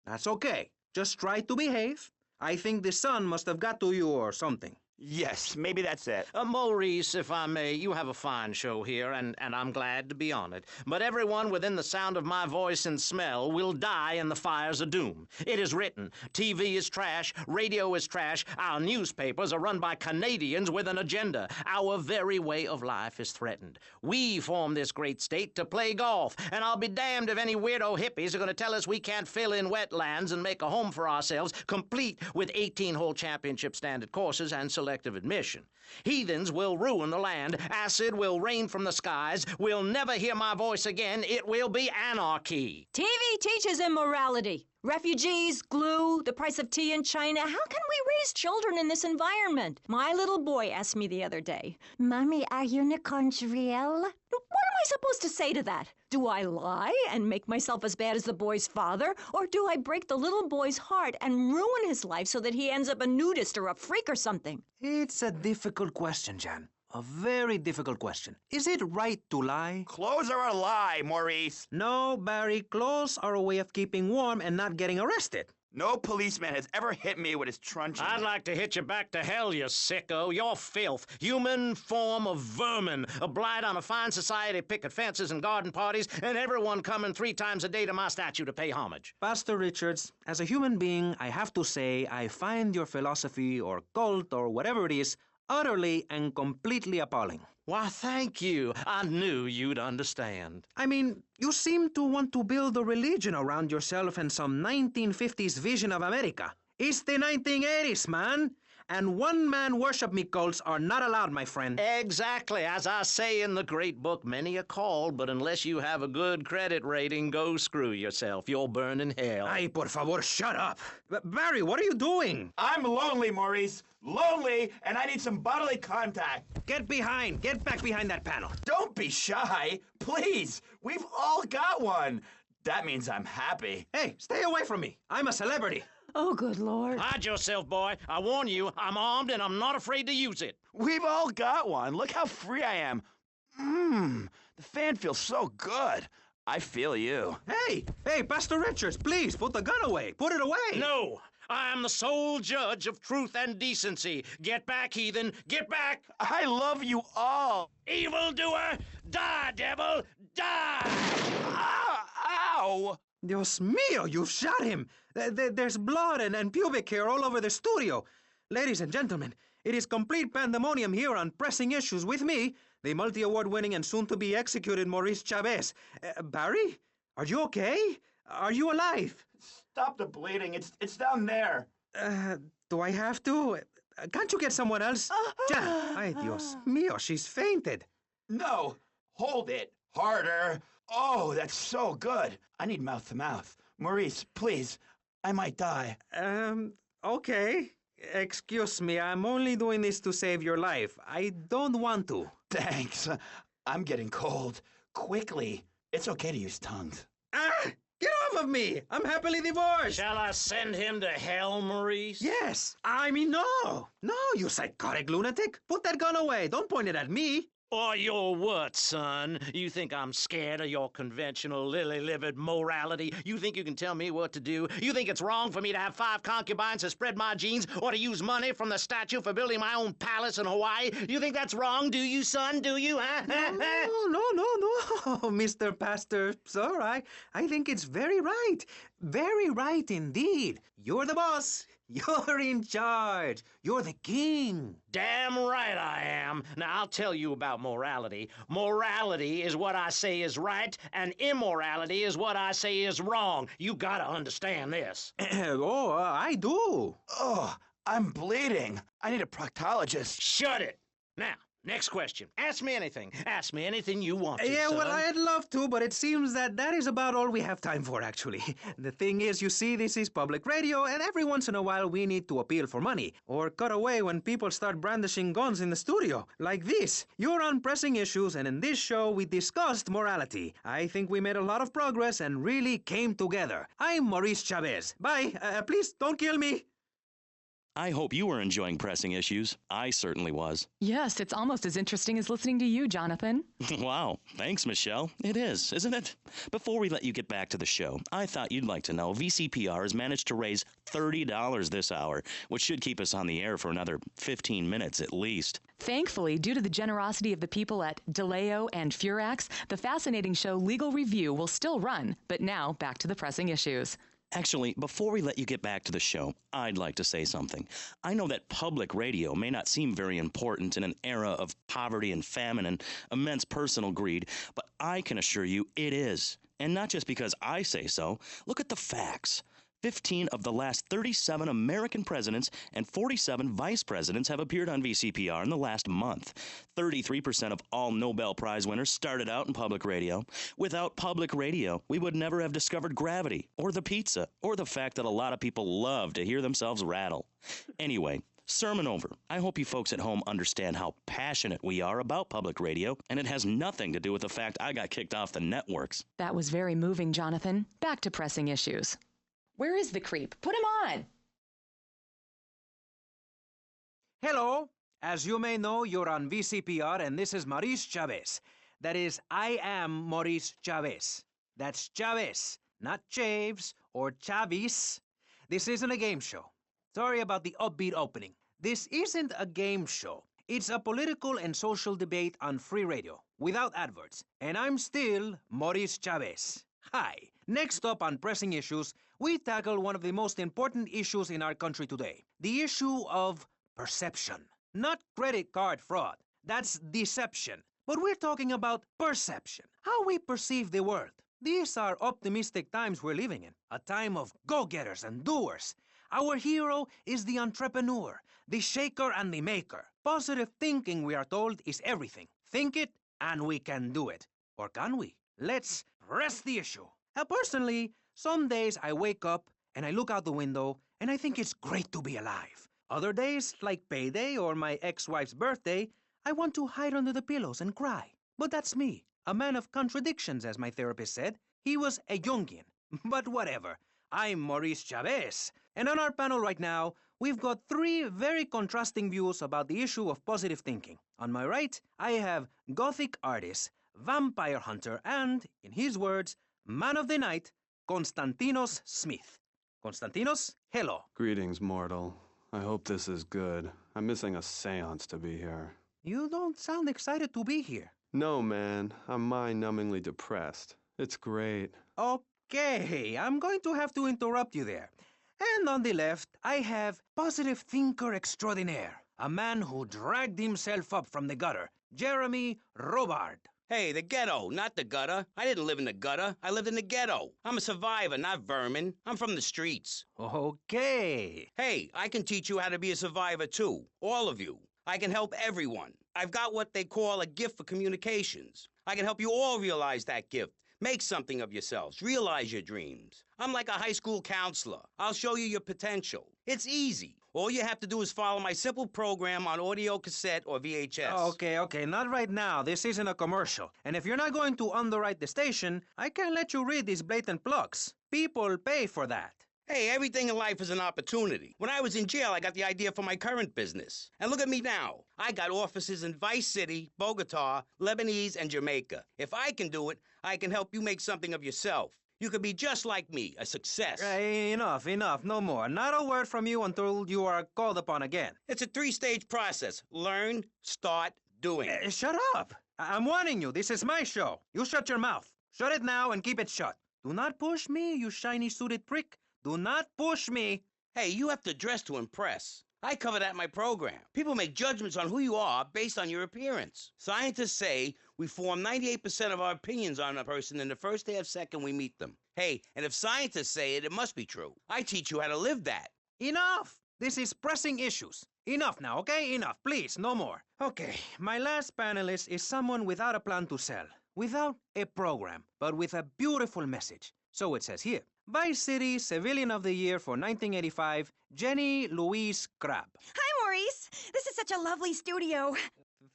That's okay. Just try to behave. I think the sun must have got to you or something. Yes, maybe that's it. Maurice, if I may, you have a fine show here, and I'm glad to be on it. But everyone within the sound of my voice and smell will die in the fires of doom. It is written. TV is trash. Radio is trash. Our newspapers are run by Canadians with an agenda. Our very way of life is threatened. We formed this great state to play golf, and I'll be damned if any weirdo hippies are going to tell us we can't fill in wetlands and make a home for ourselves, complete with 18-hole championship standard courses and selective admission. Heathens will ruin the land. Acid will rain from the skies. We'll never hear my voice again. It will be anarchy. TV teaches immorality. Refugees, glue, the price of tea in China. How can we raise children in this environment? My little boy asked me the other day, Mommy, are unicorns real? What am I supposed to say to that? Do I lie and make myself as bad as the boy's father? Or do I break the little boy's heart and ruin his life so that he ends up a nudist or a freak or something? It's a difficult question, Jan. A very difficult question. Is it right to lie? Clothes are a lie, Maurice. No, Barry, clothes are a way of keeping warm and not getting arrested. No policeman has ever hit me with his truncheon. I'd like to hit you back to hell, you sicko. You're filth. Human form of vermin. A blight on a fine society, picket fences and garden parties, and everyone coming 3 times a day to my statue to pay homage. Pastor Richards, as a human being, I have to say I find your philosophy or cult or whatever it is utterly and completely appalling. Why, thank you. I knew you'd understand. I mean, you seem to want to build a religion around yourself and some 1950s vision of America. It's the 1980s, man. And one-man worship me cults are not allowed, my friend. Exactly. As I say in the great book, many are called, but unless you have a good credit rating, go screw yourself. You'll burn in hell. Ay, por favor, shut up. Barry, what are you doing? I'm lonely, Maurice. Lonely, and I need some bodily contact. Get back behind that panel. Don't be shy. Please. We've all got one. That means I'm happy. Hey, stay away from me. I'm a celebrity. Oh, good Lord. Hide yourself, boy. I warn you, I'm armed and I'm not afraid to use it. We've all got one. Look how free I am. The fan feels so good. I feel you. Hey, Pastor Richards, please, put the gun away. Put it away. No, I am the sole judge of truth and decency. Get back, heathen, get back. I love you all. Evildoer, die, devil, die! Ow! Ow! Dios mío, you've shot him! There's blood and pubic hair all over the studio. Ladies and gentlemen, it is complete pandemonium here on Pressing Issues with me, the multi-award winning and soon-to-be executed Maurice Chavez. Barry? Are you okay? Are you alive? Stop the bleeding. It's down there. Do I have to? Can't you get someone else? Jan, ay Dios mío, she's fainted. No. Hold it. Harder. Oh, that's so good. I need mouth to mouth. Maurice, please. I might die. Okay. Excuse me, I'm only doing this to save your life. I don't want to. Thanks. I'm getting cold. Quickly. It's okay to use tongues. Ah! Get off of me! I'm happily divorced! Shall I send him to hell, Maurice? Yes! I mean, no! No, you psychotic lunatic! Put that gun away! Don't point it at me! Or your what, son? You think I'm scared of your conventional lily-livered morality? You think you can tell me what to do? You think it's wrong for me to have 5 concubines to spread my genes or to use money from the statue for building my own palace in Hawaii? You think that's wrong, do you, son? Do you, huh? No, Mr. Pastor, sir, I think it's very right. Very right indeed. You're the boss. You're in charge. You're the king. Damn right I am. Now, I'll tell you about morality. Morality is what I say is right, and immorality is what I say is wrong. You gotta understand this. I do. Oh, I'm bleeding. I need a proctologist. Shut it. Now, next question. Ask me anything. Ask me anything you want to, Yeah, son. well, I'd love to, but it seems that is about all we have time for, actually. The thing is, you see, this is public radio, and every once in a while we need to appeal for money, or cut away when people start brandishing guns in the studio. Like this. You're on Pressing Issues, and in this show we discussed morality. I think we made a lot of progress and really came together. I'm Maurice Chavez. Bye. Please, don't kill me. I hope you were enjoying Pressing Issues. I certainly was. Yes, it's almost as interesting as listening to you, Jonathan. Wow. Thanks, Michelle. It is, isn't it? Before we let you get back to the show, I thought you'd like to know VCPR has managed to raise $30 this hour, which should keep us on the air for another 15 minutes at least. Thankfully, due to the generosity of the people at DeLeo and Furax, the fascinating show Legal Review will still run. But now, back to the Pressing Issues. Actually, before we let you get back to the show, I'd like to say something. I know that public radio may not seem very important in an era of poverty and famine and immense personal greed, but I can assure you it is. And not just because I say so. Look at the facts. 15 of the last 37 American presidents and 47 vice presidents have appeared on VCPR in the last month. 33% of all Nobel Prize winners started out in public radio. Without public radio, we would never have discovered gravity, or the pizza, or the fact that a lot of people love to hear themselves rattle. Anyway, sermon over. I hope you folks at home understand how passionate we are about public radio, and it has nothing to do with the fact I got kicked off the networks. That was very moving, Jonathan. Back to Pressing Issues. Where is the creep? Put him on! Hello. As you may know, you're on VCPR, and this is Maurice Chavez. That is, I am Maurice Chavez. That's Chavez, not Chaves or Chavis. This isn't a game show. Sorry about the upbeat opening. This isn't a game show. It's a political and social debate on free radio, without adverts. And I'm still Maurice Chavez. Hi. Next up on Pressing Issues, we tackle one of the most important issues in our country today. The issue of perception. Not credit card fraud. That's deception. But we're talking about perception. How we perceive the world. These are optimistic times we're living in. A time of go-getters and doers. Our hero is the entrepreneur, the shaker and the maker. Positive thinking, we are told, is everything. Think it, and we can do it. Or can we? Let's press the issue. Personally, some days I wake up and I look out the window and I think it's great to be alive. Other days, like payday or my ex-wife's birthday, I want to hide under the pillows and cry. But that's me, a man of contradictions, as my therapist said. He was a Jungian. But whatever. I'm Maurice Chavez. And on our panel right now, we've got 3 very contrasting views about the issue of positive thinking. On my right, I have Gothic artist, vampire hunter, and, in his words, man of the night, Konstantinos Smith. Konstantinos, hello. Greetings, mortal. I hope this is good. I'm missing a seance to be here. You don't sound excited to be here. No, man. I'm mind-numbingly depressed. It's great. Okay, I'm going to have to interrupt you there. And on the left, I have positive thinker extraordinaire, a man who dragged himself up from the gutter, Jeremy Robard. Hey, the ghetto, not the gutter. I didn't live in the gutter. I lived in the ghetto. I'm a survivor, not vermin. I'm from the streets. Okay. Hey, I can teach you how to be a survivor too. All of you. I can help everyone. I've got what they call a gift for communications. I can help you all realize that gift. Make something of yourselves. Realize your dreams. I'm like a high school counselor. I'll show you your potential. It's easy. All you have to do is follow my simple program on audio cassette or VHS. Okay, not right now. This isn't a commercial. And if you're not going to underwrite the station, I can't let you read these blatant plugs. People pay for that. Hey, everything in life is an opportunity. When I was in jail, I got the idea for my current business. And look at me now. I got offices in Vice City, Bogota, Lebanese, and Jamaica. If I can do it, I can help you make something of yourself. You could be just like me, a success. Enough, no more. Not a word from you until you are called upon again. It's a 3-stage process. Learn, start, doing. Shut up. I'm warning you. This is my show. You shut your mouth. Shut it now and keep it shut. Do not push me, you shiny suited prick. Do not push me. Hey, you have to dress to impress. I cover that in my program. People make judgments on who you are based on your appearance. Scientists say we form 98% of our opinions on a person in the first half second we meet them. Hey, and if scientists say it, it must be true. I teach you how to live that. Enough! This is pressing issues. Enough now, okay? Enough, please, no more. Okay, my last panelist is someone without a plan to sell, without a program, but with a beautiful message. So it says here. Vice City Civilian of the Year for 1985, Jenny Louise Crabb. Hi, Maurice. This is such a lovely studio.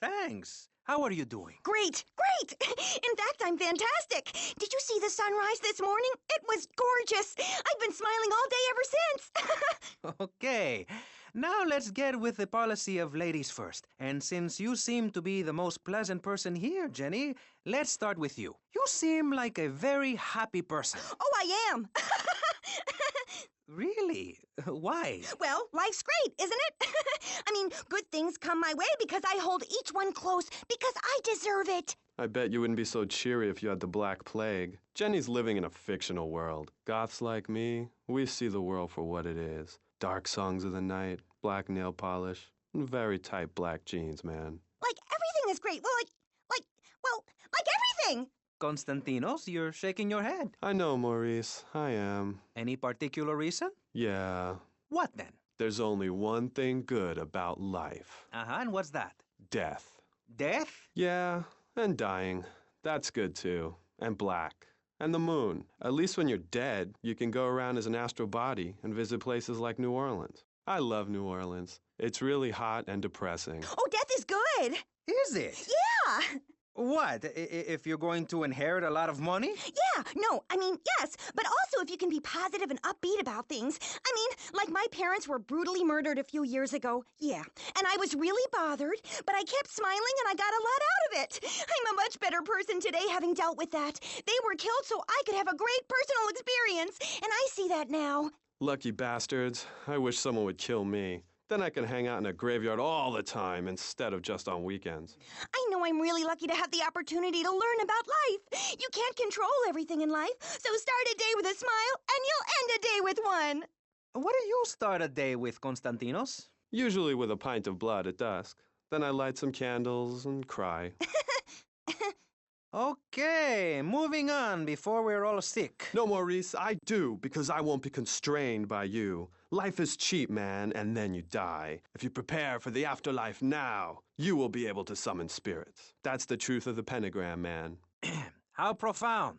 Thanks. How are you doing? Great. In fact, I'm fantastic. Did you see the sunrise this morning? It was gorgeous. I've been smiling all day ever since. Okay. Now let's get with the policy of ladies first. And since you seem to be the most pleasant person here, Jenny, let's start with you. You seem like a very happy person. Oh, I am. Really? Why? Well, life's great, isn't it? I mean, good things come my way because I hold each one close because I deserve it. I bet you wouldn't be so cheery if you had the Black Plague. Jenny's living in a fictional world. Goths like me, we see the world for what it is. Dark songs of the night, black nail polish, and very tight black jeans, man. Like, everything is great. Well, like everything. Constantinos, you're shaking your head. I know, Maurice. I am. Any particular reason? Yeah. What then? There's only one thing good about life. And what's that? Death. Death? Yeah, and dying. That's good too. And black. And the moon. At least when you're dead, you can go around as an astral body and visit places like New Orleans. I love New Orleans. It's really hot and depressing. Oh, death is good. Is it? Yeah. What? If you're going to inherit a lot of money? Yeah, no, I mean, yes, but also if you can be positive and upbeat about things. I mean, like my parents were brutally murdered a few years ago, yeah, and I was really bothered, but I kept smiling and I got a lot out of it. I'm a much better person today having dealt with that. They were killed so I could have a great personal experience, and I see that now. Lucky bastards. I wish someone would kill me. Then I can hang out in a graveyard all the time instead of just on weekends. I know I'm really lucky to have the opportunity to learn about life. You can't control everything in life, so start a day with a smile and you'll end a day with one. What do you start a day with, Constantinos? Usually with a pint of blood at dusk. Then I light some candles and cry. Okay, moving on before we're all sick. No, Maurice, I do, because I won't be constrained by you. Life is cheap, man, and then you die. If you prepare for the afterlife now, you will be able to summon spirits. That's the truth of the pentagram, man. How profound.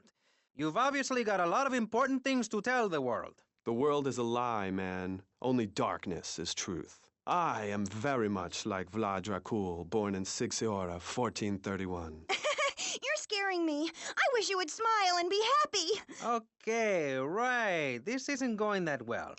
You've obviously got a lot of important things to tell the world. The world is a lie, man. Only darkness is truth. I am very much like Vlad Dracul, born in Sixiora, 1431. You're scaring me. I wish you would smile and be happy. Okay, right. This isn't going that well.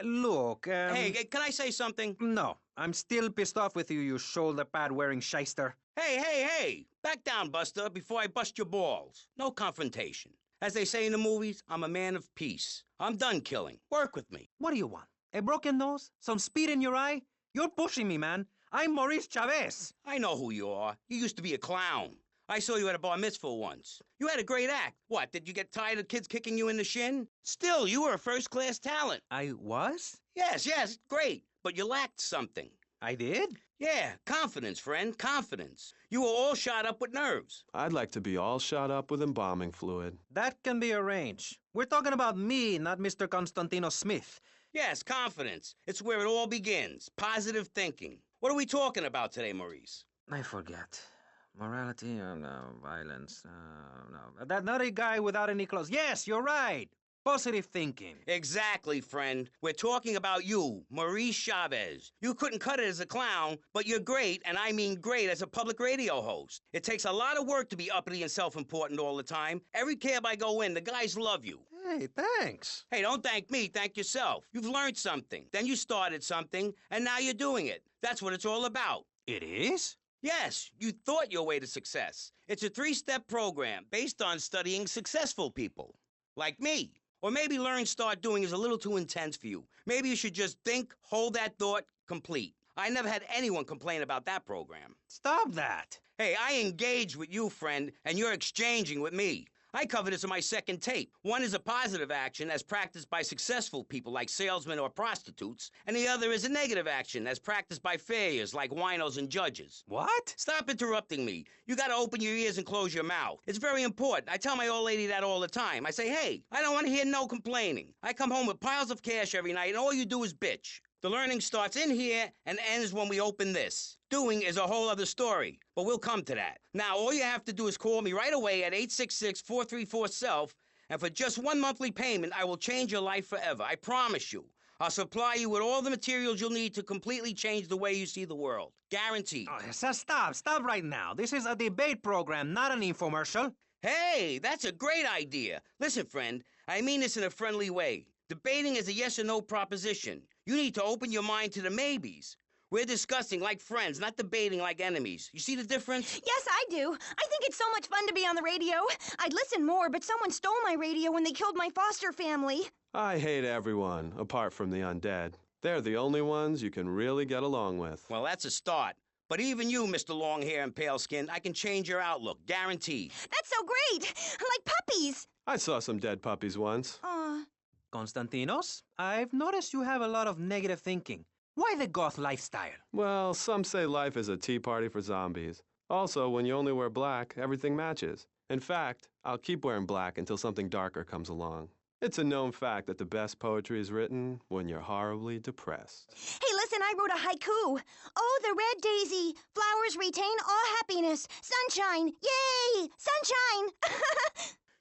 Look, Hey, can I say something? No, I'm still pissed off with you, you shoulder pad wearing shyster. Hey! Back down, Buster, before I bust your balls. No confrontation. As they say in the movies, I'm a man of peace. I'm done killing. Work with me. What do you want? A broken nose? Some speed in your eye? You're pushing me, man. I'm Maurice Chavez. I know who you are. You used to be a clown. I saw you at a bar mitzvah once. You had a great act. What, did you get tired of kids kicking you in the shin? Still, you were a first-class talent. I was? Yes, great. But you lacked something. I did? Yeah, confidence, friend, confidence. You were all shot up with nerves. I'd like to be all shot up with embalming fluid. That can be arranged. We're talking about me, not Mr. Constantino Smith. Yes, confidence. It's where it all begins. Positive thinking. What are we talking about today, Maurice? I forget. Morality, no. Violence, no. That nutty guy without any clothes. Yes, you're right. Positive thinking. Exactly, friend. We're talking about you, Maurice Chavez. You couldn't cut it as a clown, but you're great, and I mean great, as a public radio host. It takes a lot of work to be uppity and self-important all the time. Every cab I go in, the guys love you. Hey, thanks. Hey, don't thank me, thank yourself. You've learned something, then you started something, and now you're doing it. That's what it's all about. It is? Yes, you thought your way to success. It's a 3-step program based on studying successful people. Like me. Or maybe learn, start doing is a little too intense for you. Maybe you should just think, hold that thought, complete. I never had anyone complain about that program. Stop that. Hey, I engage with you, friend, and you're exchanging with me. I cover this in my second tape. One is a positive action as practiced by successful people like salesmen or prostitutes, and the other is a negative action as practiced by failures like winos and judges. What? Stop interrupting me. You gotta open your ears and close your mouth. It's very important. I tell my old lady that all the time. I say, hey, I don't want to hear no complaining. I come home with piles of cash every night, and all you do is bitch. The learning starts in here and ends when we open this. Doing is a whole other story, but we'll come to that. Now, all you have to do is call me right away at 866-434-SELF, and for just one monthly payment, I will change your life forever. I promise you. I'll supply you with all the materials you'll need to completely change the way you see the world. Guaranteed. Oh, so stop right now. This is a debate program, not an infomercial. Hey, that's a great idea. Listen, friend, I mean this in a friendly way. Debating is a yes or no proposition. You need to open your mind to the maybes. We're discussing like friends, not debating like enemies. You see the difference? Yes, I do. I think it's so much fun to be on the radio. I'd listen more, but someone stole my radio when they killed my foster family. I hate everyone, apart from the undead. They're the only ones you can really get along with. Well, that's a start. But even you, Mr. Long Hair and Pale Skin, I can change your outlook, guaranteed. That's so great! Like puppies! I saw some dead puppies once. Constantinos, I've noticed you have a lot of negative thinking. Why the goth lifestyle? Well, some say life is a tea party for zombies. Also, when you only wear black, everything matches. In fact, I'll keep wearing black until something darker comes along. It's a known fact that the best poetry is written when you're horribly depressed. Hey, listen, I wrote a haiku. Oh, the red daisy, flowers retain all happiness. Sunshine, yay! Sunshine!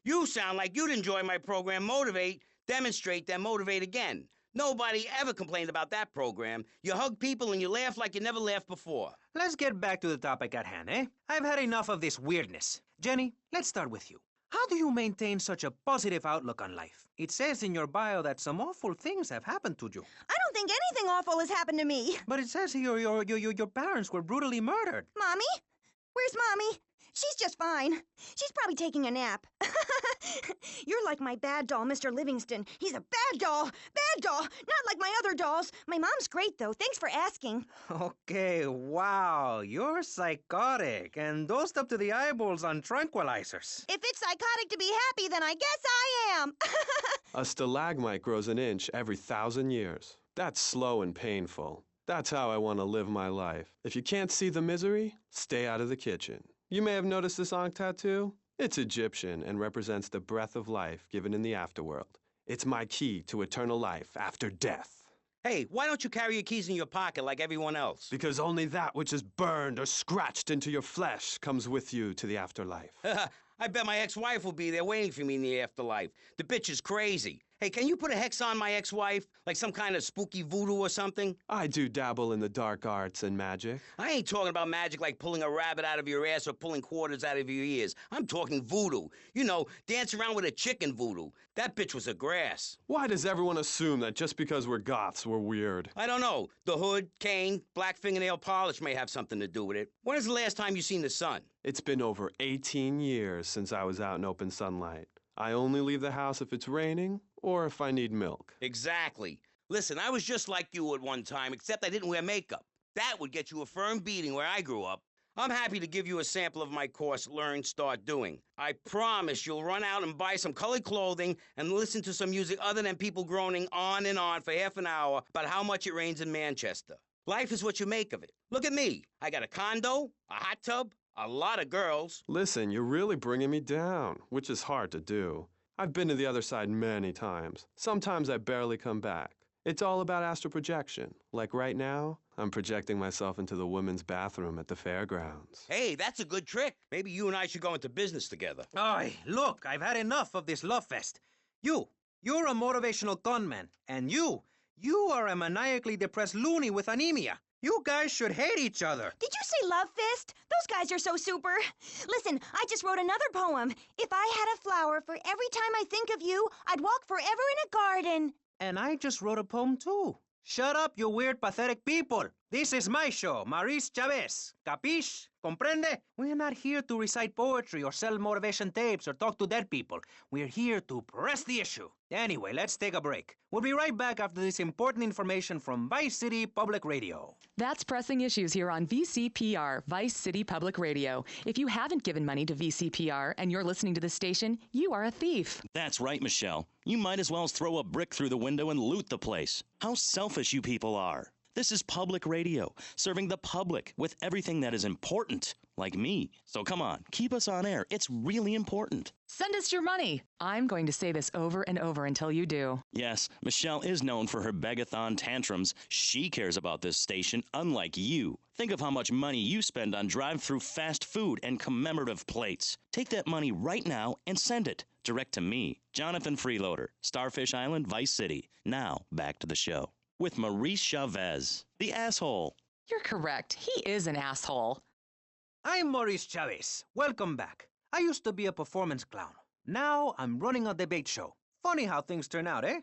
You sound like you'd enjoy my program Motivate, Demonstrate, then Motivate Again. Nobody ever complained about that program. You hug people and you laugh like you never laughed before. Let's get back to the topic at hand, eh? I've had enough of this weirdness. Jenny, let's start with you. How do you maintain such a positive outlook on life? It says in your bio that some awful things have happened to you. I don't think anything awful has happened to me. But it says here your parents were brutally murdered. Mommy? Where's Mommy? She's just fine. She's probably taking a nap. You're like my bad doll, Mr. Livingston. He's a bad doll. Bad doll. Not like my other dolls. My mom's great, though. Thanks for asking. Okay, wow. You're psychotic and dosed up to the eyeballs on tranquilizers. If it's psychotic to be happy, then I guess I am. A stalagmite grows an inch every 1,000 years. That's slow and painful. That's how I want to live my life. If you can't see the misery, stay out of the kitchen. You may have noticed this Ankh tattoo. It's Egyptian and represents the breath of life given in the afterworld. It's my key to eternal life after death. Hey, why don't you carry your keys in your pocket like everyone else? Because only that which is burned or scratched into your flesh comes with you to the afterlife. I bet my ex-wife will be there waiting for me in the afterlife. The bitch is crazy. Hey, can you put a hex on my ex-wife? Like some kind of spooky voodoo or something? I do dabble in the dark arts and magic. I ain't talking about magic like pulling a rabbit out of your ass or pulling quarters out of your ears. I'm talking voodoo. You know, dance around with a chicken voodoo. That bitch was a grass. Why does everyone assume that just because we're goths, we're weird? I don't know. The hood, cane, black fingernail polish may have something to do with it. When is the last time you seen the sun? It's been over 18 years since I was out in open sunlight. I only leave the house if it's raining or if I need milk. Exactly. Listen, I was just like you at one time, except I didn't wear makeup. That would get you a firm beating where I grew up. I'm happy to give you a sample of my course, Learn, Start Doing. I promise you'll run out and buy some colored clothing and listen to some music other than people groaning on and on for half an hour about how much it rains in Manchester. Life is what you make of it. Look at me. I got a condo, a hot tub, a lot of girls. Listen, you're really bringing me down, which is hard to do. I've been to the other side many times. Sometimes I barely come back. It's all about astral projection. Like right now, I'm projecting myself into the women's bathroom at the fairgrounds. Hey, that's a good trick. Maybe you and I should go into business together. Ay, look, I've had enough of this love fest. You're a motivational gunman, and you are a maniacally depressed loony with anemia. You guys should hate each other. Did you say love fist? Those guys are so super. Listen, I just wrote another poem. If I had a flower for every time I think of you, I'd walk forever in a garden. And I just wrote a poem too. Shut up, you weird, pathetic people. This is my show, Maurice Chavez. Capiche? Comprende? We're not here to recite poetry or sell motivation tapes or talk to dead people. We're here to press the issue. Anyway, let's take a break. We'll be right back after this important information from Vice City Public Radio. That's Pressing Issues here on VCPR, Vice City Public Radio. If you haven't given money to VCPR and you're listening to the station, you are a thief. That's right, Michelle. You might as well throw a brick through the window and loot the place. How selfish you people are. This is public radio, serving the public with everything that is important, like me. So come on, keep us on air. It's really important. Send us your money. I'm going to say this over and over until you do. Yes, Michelle is known for her begathon tantrums. She cares about this station, unlike you. Think of how much money you spend on drive-through fast food and commemorative plates. Take that money right now and send it direct to me, Jonathan Freeloader, Starfish Island, Vice City. Now, back to the show. With Maurice Chavez, the asshole. You're correct. He is an asshole. I'm Maurice Chavez. Welcome back. I used to be a performance clown. Now I'm running a debate show. Funny how things turn out, eh?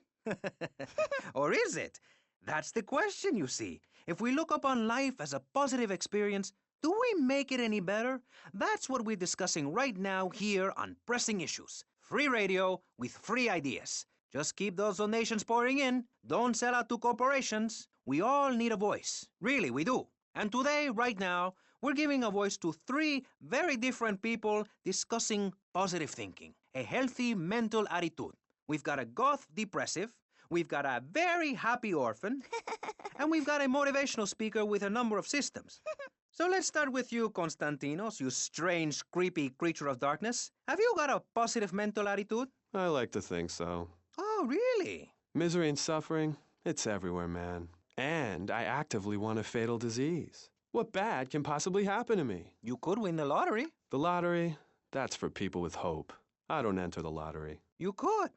Or is it? That's the question, you see. If we look upon life as a positive experience, do we make it any better? That's what we're discussing right now here on Pressing Issues. Free radio with free ideas. Just keep those donations pouring in. Don't sell out to corporations. We all need a voice. Really, we do. And today, right now, we're giving a voice to 3 very different people discussing positive thinking, a healthy mental attitude. We've got a goth depressive, we've got a very happy orphan, and we've got a motivational speaker with a number of systems. So let's start with you, Konstantinos, you strange, creepy creature of darkness. Have you got a positive mental attitude? I like to think so. Oh, really? Misery and suffering, it's everywhere, man. And I actively want a fatal disease. What bad can possibly happen to me? You could win the lottery. The lottery, that's for people with hope. I don't enter the lottery. You could.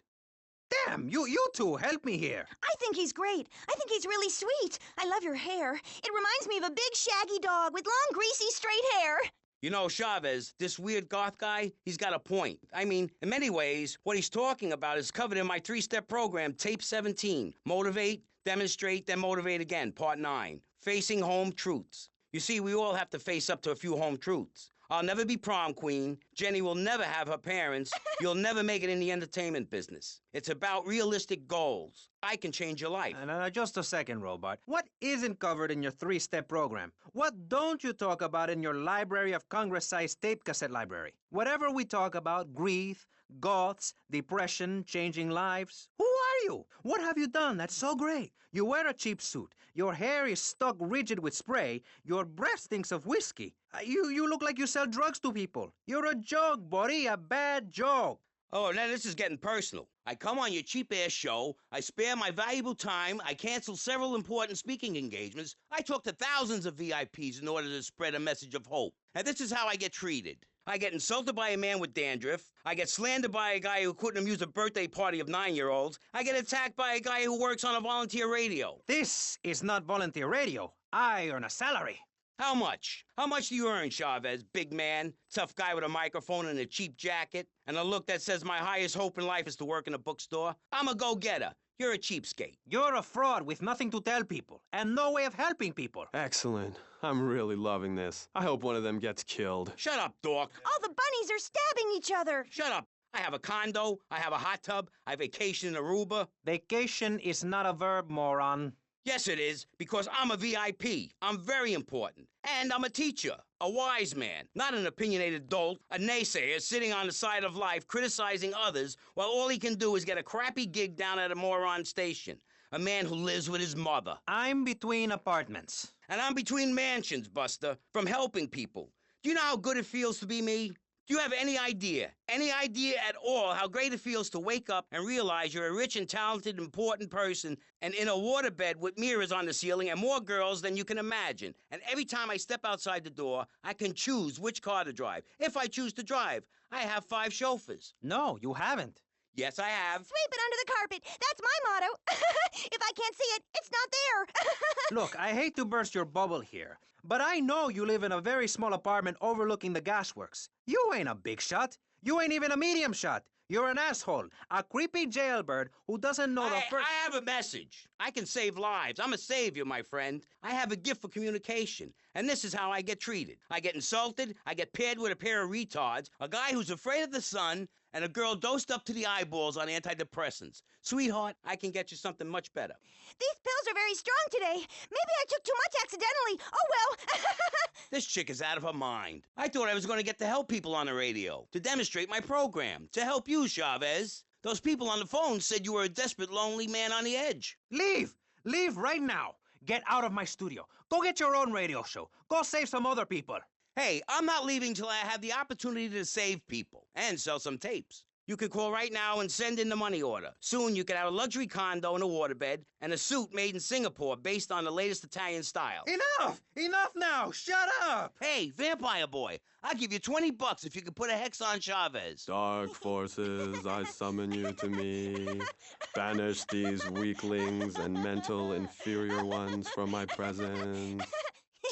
Damn, you two, help me here. I think he's great. I think he's really sweet. I love your hair. It reminds me of a big shaggy dog with long, greasy, straight hair. You know, Chavez, this weird goth guy, he's got a point. I mean, in many ways, what he's talking about is covered in my 3-step program, Tape 17. Motivate, demonstrate, then motivate again, Part 9. Facing home truths. You see, we all have to face up to a few home truths. I'll never be prom queen. Jenny will never have her parents. You'll never make it in the entertainment business. It's about realistic goals. I can change your life. Just a second, Robot. What isn't covered in your 3-step program? What don't you talk about in your Library of Congress-sized tape cassette library? Whatever we talk about, grief, goths, depression, changing lives. Who are you? What have you done that's so great? You wear a cheap suit. Your hair is stuck rigid with spray. Your breath stinks of whiskey. You look like you sell drugs to people. You're a joke, buddy, a bad joke. Oh, now this is getting personal. I come on your cheap-ass show, I spare my valuable time, I cancel several important speaking engagements, I talk to thousands of VIPs in order to spread a message of hope. And this is how I get treated. I get insulted by a man with dandruff, I get slandered by a guy who couldn't amuse a birthday party of 9-year-olds, I get attacked by a guy who works on a volunteer radio. This is not volunteer radio. I earn a salary. How much? How much do you earn, Chavez, big man, tough guy with a microphone and a cheap jacket, and a look that says my highest hope in life is to work in a bookstore? I'm a go-getter. You're a cheapskate. You're a fraud with nothing to tell people, and no way of helping people. Excellent. I'm really loving this. I hope one of them gets killed. Shut up, dork. All the bunnies are stabbing each other. Shut up. I have a condo, I have a hot tub, I vacation in Aruba. Vacation is not a verb, moron. Yes, it is, because I'm a VIP. I'm very important. And I'm a teacher, a wise man, not an opinionated dolt, a naysayer sitting on the side of life criticizing others while all he can do is get a crappy gig down at a moron station. A man who lives with his mother. I'm between apartments. And I'm between mansions, Buster, from helping people. Do you know how good it feels to be me? Do you have any idea at all how great it feels to wake up and realize you're a rich and talented, important person and in a waterbed with mirrors on the ceiling and more girls than you can imagine? And every time I step outside the door, I can choose which car to drive. If I choose to drive, I have 5 chauffeurs. No, you haven't. Yes, I have. Sweep it under the carpet. That's my motto. If I can't see it, it's not there. Look, I hate to burst your bubble here, but I know you live in a very small apartment overlooking the gasworks. You ain't a big shot. You ain't even a medium shot. You're an asshole, a creepy jailbird who doesn't know the first... I have a message. I can save lives. I'm a savior, my friend. I have a gift for communication, and this is how I get treated. I get insulted, I get paired with a pair of retards, a guy who's afraid of the sun, and a girl dosed up to the eyeballs on antidepressants. Sweetheart, I can get you something much better. These pills are very strong today. Maybe I took too much accidentally. Oh, well. This chick is out of her mind. I thought I was going to get to help people on the radio, to demonstrate my program, to help you, Chavez. Those people on the phone said you were a desperate, lonely man on the edge. Leave! Leave right now! Get out of my studio. Go get your own radio show. Go save some other people. Hey, I'm not leaving till I have the opportunity to save people and sell some tapes. You can call right now and send in the money order. Soon you can have a luxury condo and a waterbed and a suit made in Singapore based on the latest Italian style. Enough! Enough now! Shut up! Hey, Vampire Boy, I'll give you $20 if you can put a hex on Chavez. Dark forces, I summon you to me. Banish these weaklings and mental inferior ones from my presence.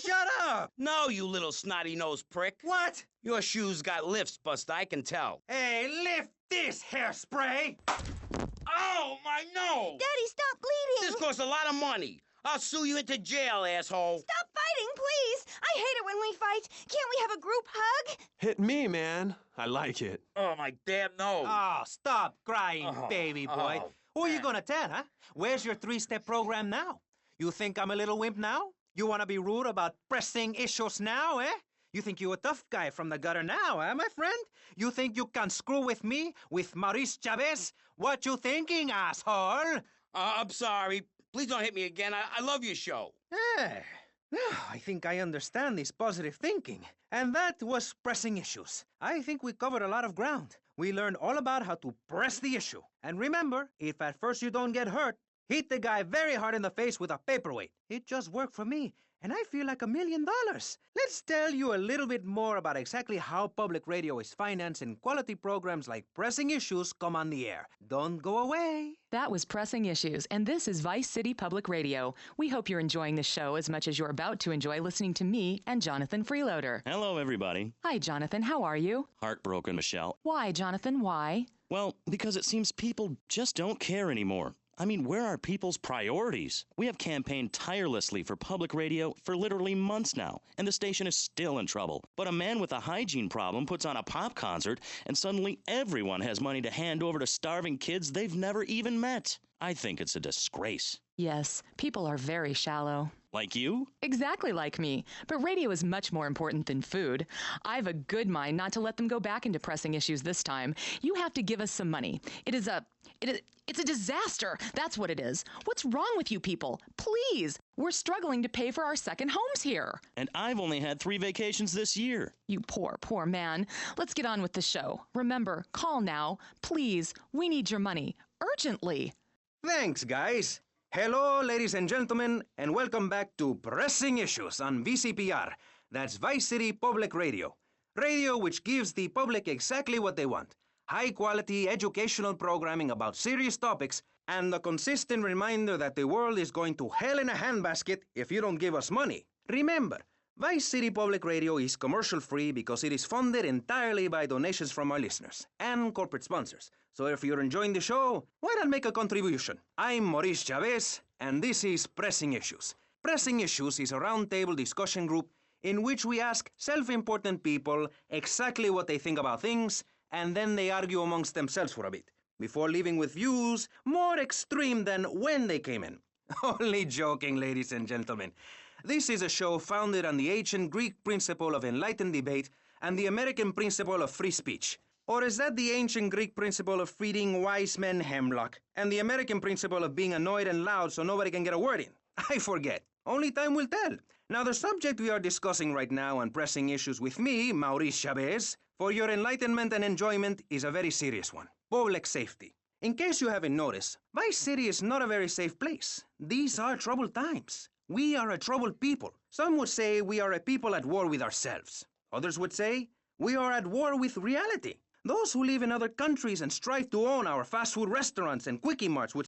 Shut up! No, you little snotty-nosed prick. What? Your shoes got lifts, Buster, I can tell. Hey, lift this hairspray! Oh, my nose! Daddy, stop bleeding. This costs a lot of money. I'll sue you into jail, asshole. Stop fighting, please. I hate it when we fight. Can't we have a group hug? Hit me, man. I like it. Oh, my damn nose. Oh, stop crying, baby boy. Who are you gonna tell, huh? Where's your 3-step program now? You think I'm a little wimp now? You wanna be rude about pressing issues now, eh? You think you're a tough guy from the gutter now, eh, my friend? You think you can screw with me, with Maurice Chavez? What you thinking, asshole? I'm sorry. Please don't hit me again. I love your show. Eh, I think I understand this positive thinking. And that was pressing issues. I think we covered a lot of ground. We learned all about how to press the issue. And remember, if at first you don't get hurt, hit the guy very hard in the face with a paperweight. It just worked for me, and I feel like $1 million. Let's tell you a little bit more about exactly how public radio is financed and quality programs like Pressing Issues come on the air. Don't go away. That was Pressing Issues, and this is Vice City Public Radio. We hope you're enjoying the show as much as you're about to enjoy listening to me and Jonathan Freeloader. Hello, everybody. Hi, Jonathan. How are you? Heartbroken, Michelle. Why, Jonathan? Why? Well, because it seems people just don't care anymore. I mean, where are people's priorities? We have campaigned tirelessly for public radio for literally months now, and the station is still in trouble. But a man with a hygiene problem puts on a pop concert, and suddenly everyone has money to hand over to starving kids they've never even met. I think it's a disgrace. Yes, people are very shallow. Like you? Exactly like me. But radio is much more important than food. I've a good mind not to let them go back into pressing issues this time. You have to give us some money. It's a disaster. That's what it is. What's wrong with you people? Please. We're struggling to pay for our second homes here. And I've only had 3 vacations this year. You poor, poor man. Let's get on with the show. Remember, call now. Please. We need your money. Urgently. Thanks, guys. Hello, ladies and gentlemen, and welcome back to Pressing Issues on VCPR. That's Vice City Public Radio. Radio which gives the public exactly what they want. High-quality educational programming about serious topics, and a consistent reminder that the world is going to hell in a handbasket if you don't give us money. Remember, Vice City Public Radio is commercial-free because it is funded entirely by donations from our listeners and corporate sponsors. So if you're enjoying the show, why not make a contribution? I'm Maurice Chavez, and this is Pressing Issues. Pressing Issues is a roundtable discussion group in which we ask self-important people exactly what they think about things, and then they argue amongst themselves for a bit, before leaving with views more extreme than when they came in. Only joking, ladies and gentlemen. This is a show founded on the ancient Greek principle of enlightened debate and the American principle of free speech. Or is that the ancient Greek principle of feeding wise men hemlock and the American principle of being annoyed and loud so nobody can get a word in? I forget. Only time will tell. Now, the subject we are discussing right now on Pressing Issues with me, Maurice Chavez, for your enlightenment and enjoyment is a very serious one. Public safety. In case you haven't noticed, Vice City is not a very safe place. These are troubled times. We are a troubled people. Some would say we are a people at war with ourselves. Others would say we are at war with reality. Those who live in other countries and strive to own our fast food restaurants and quickie marts would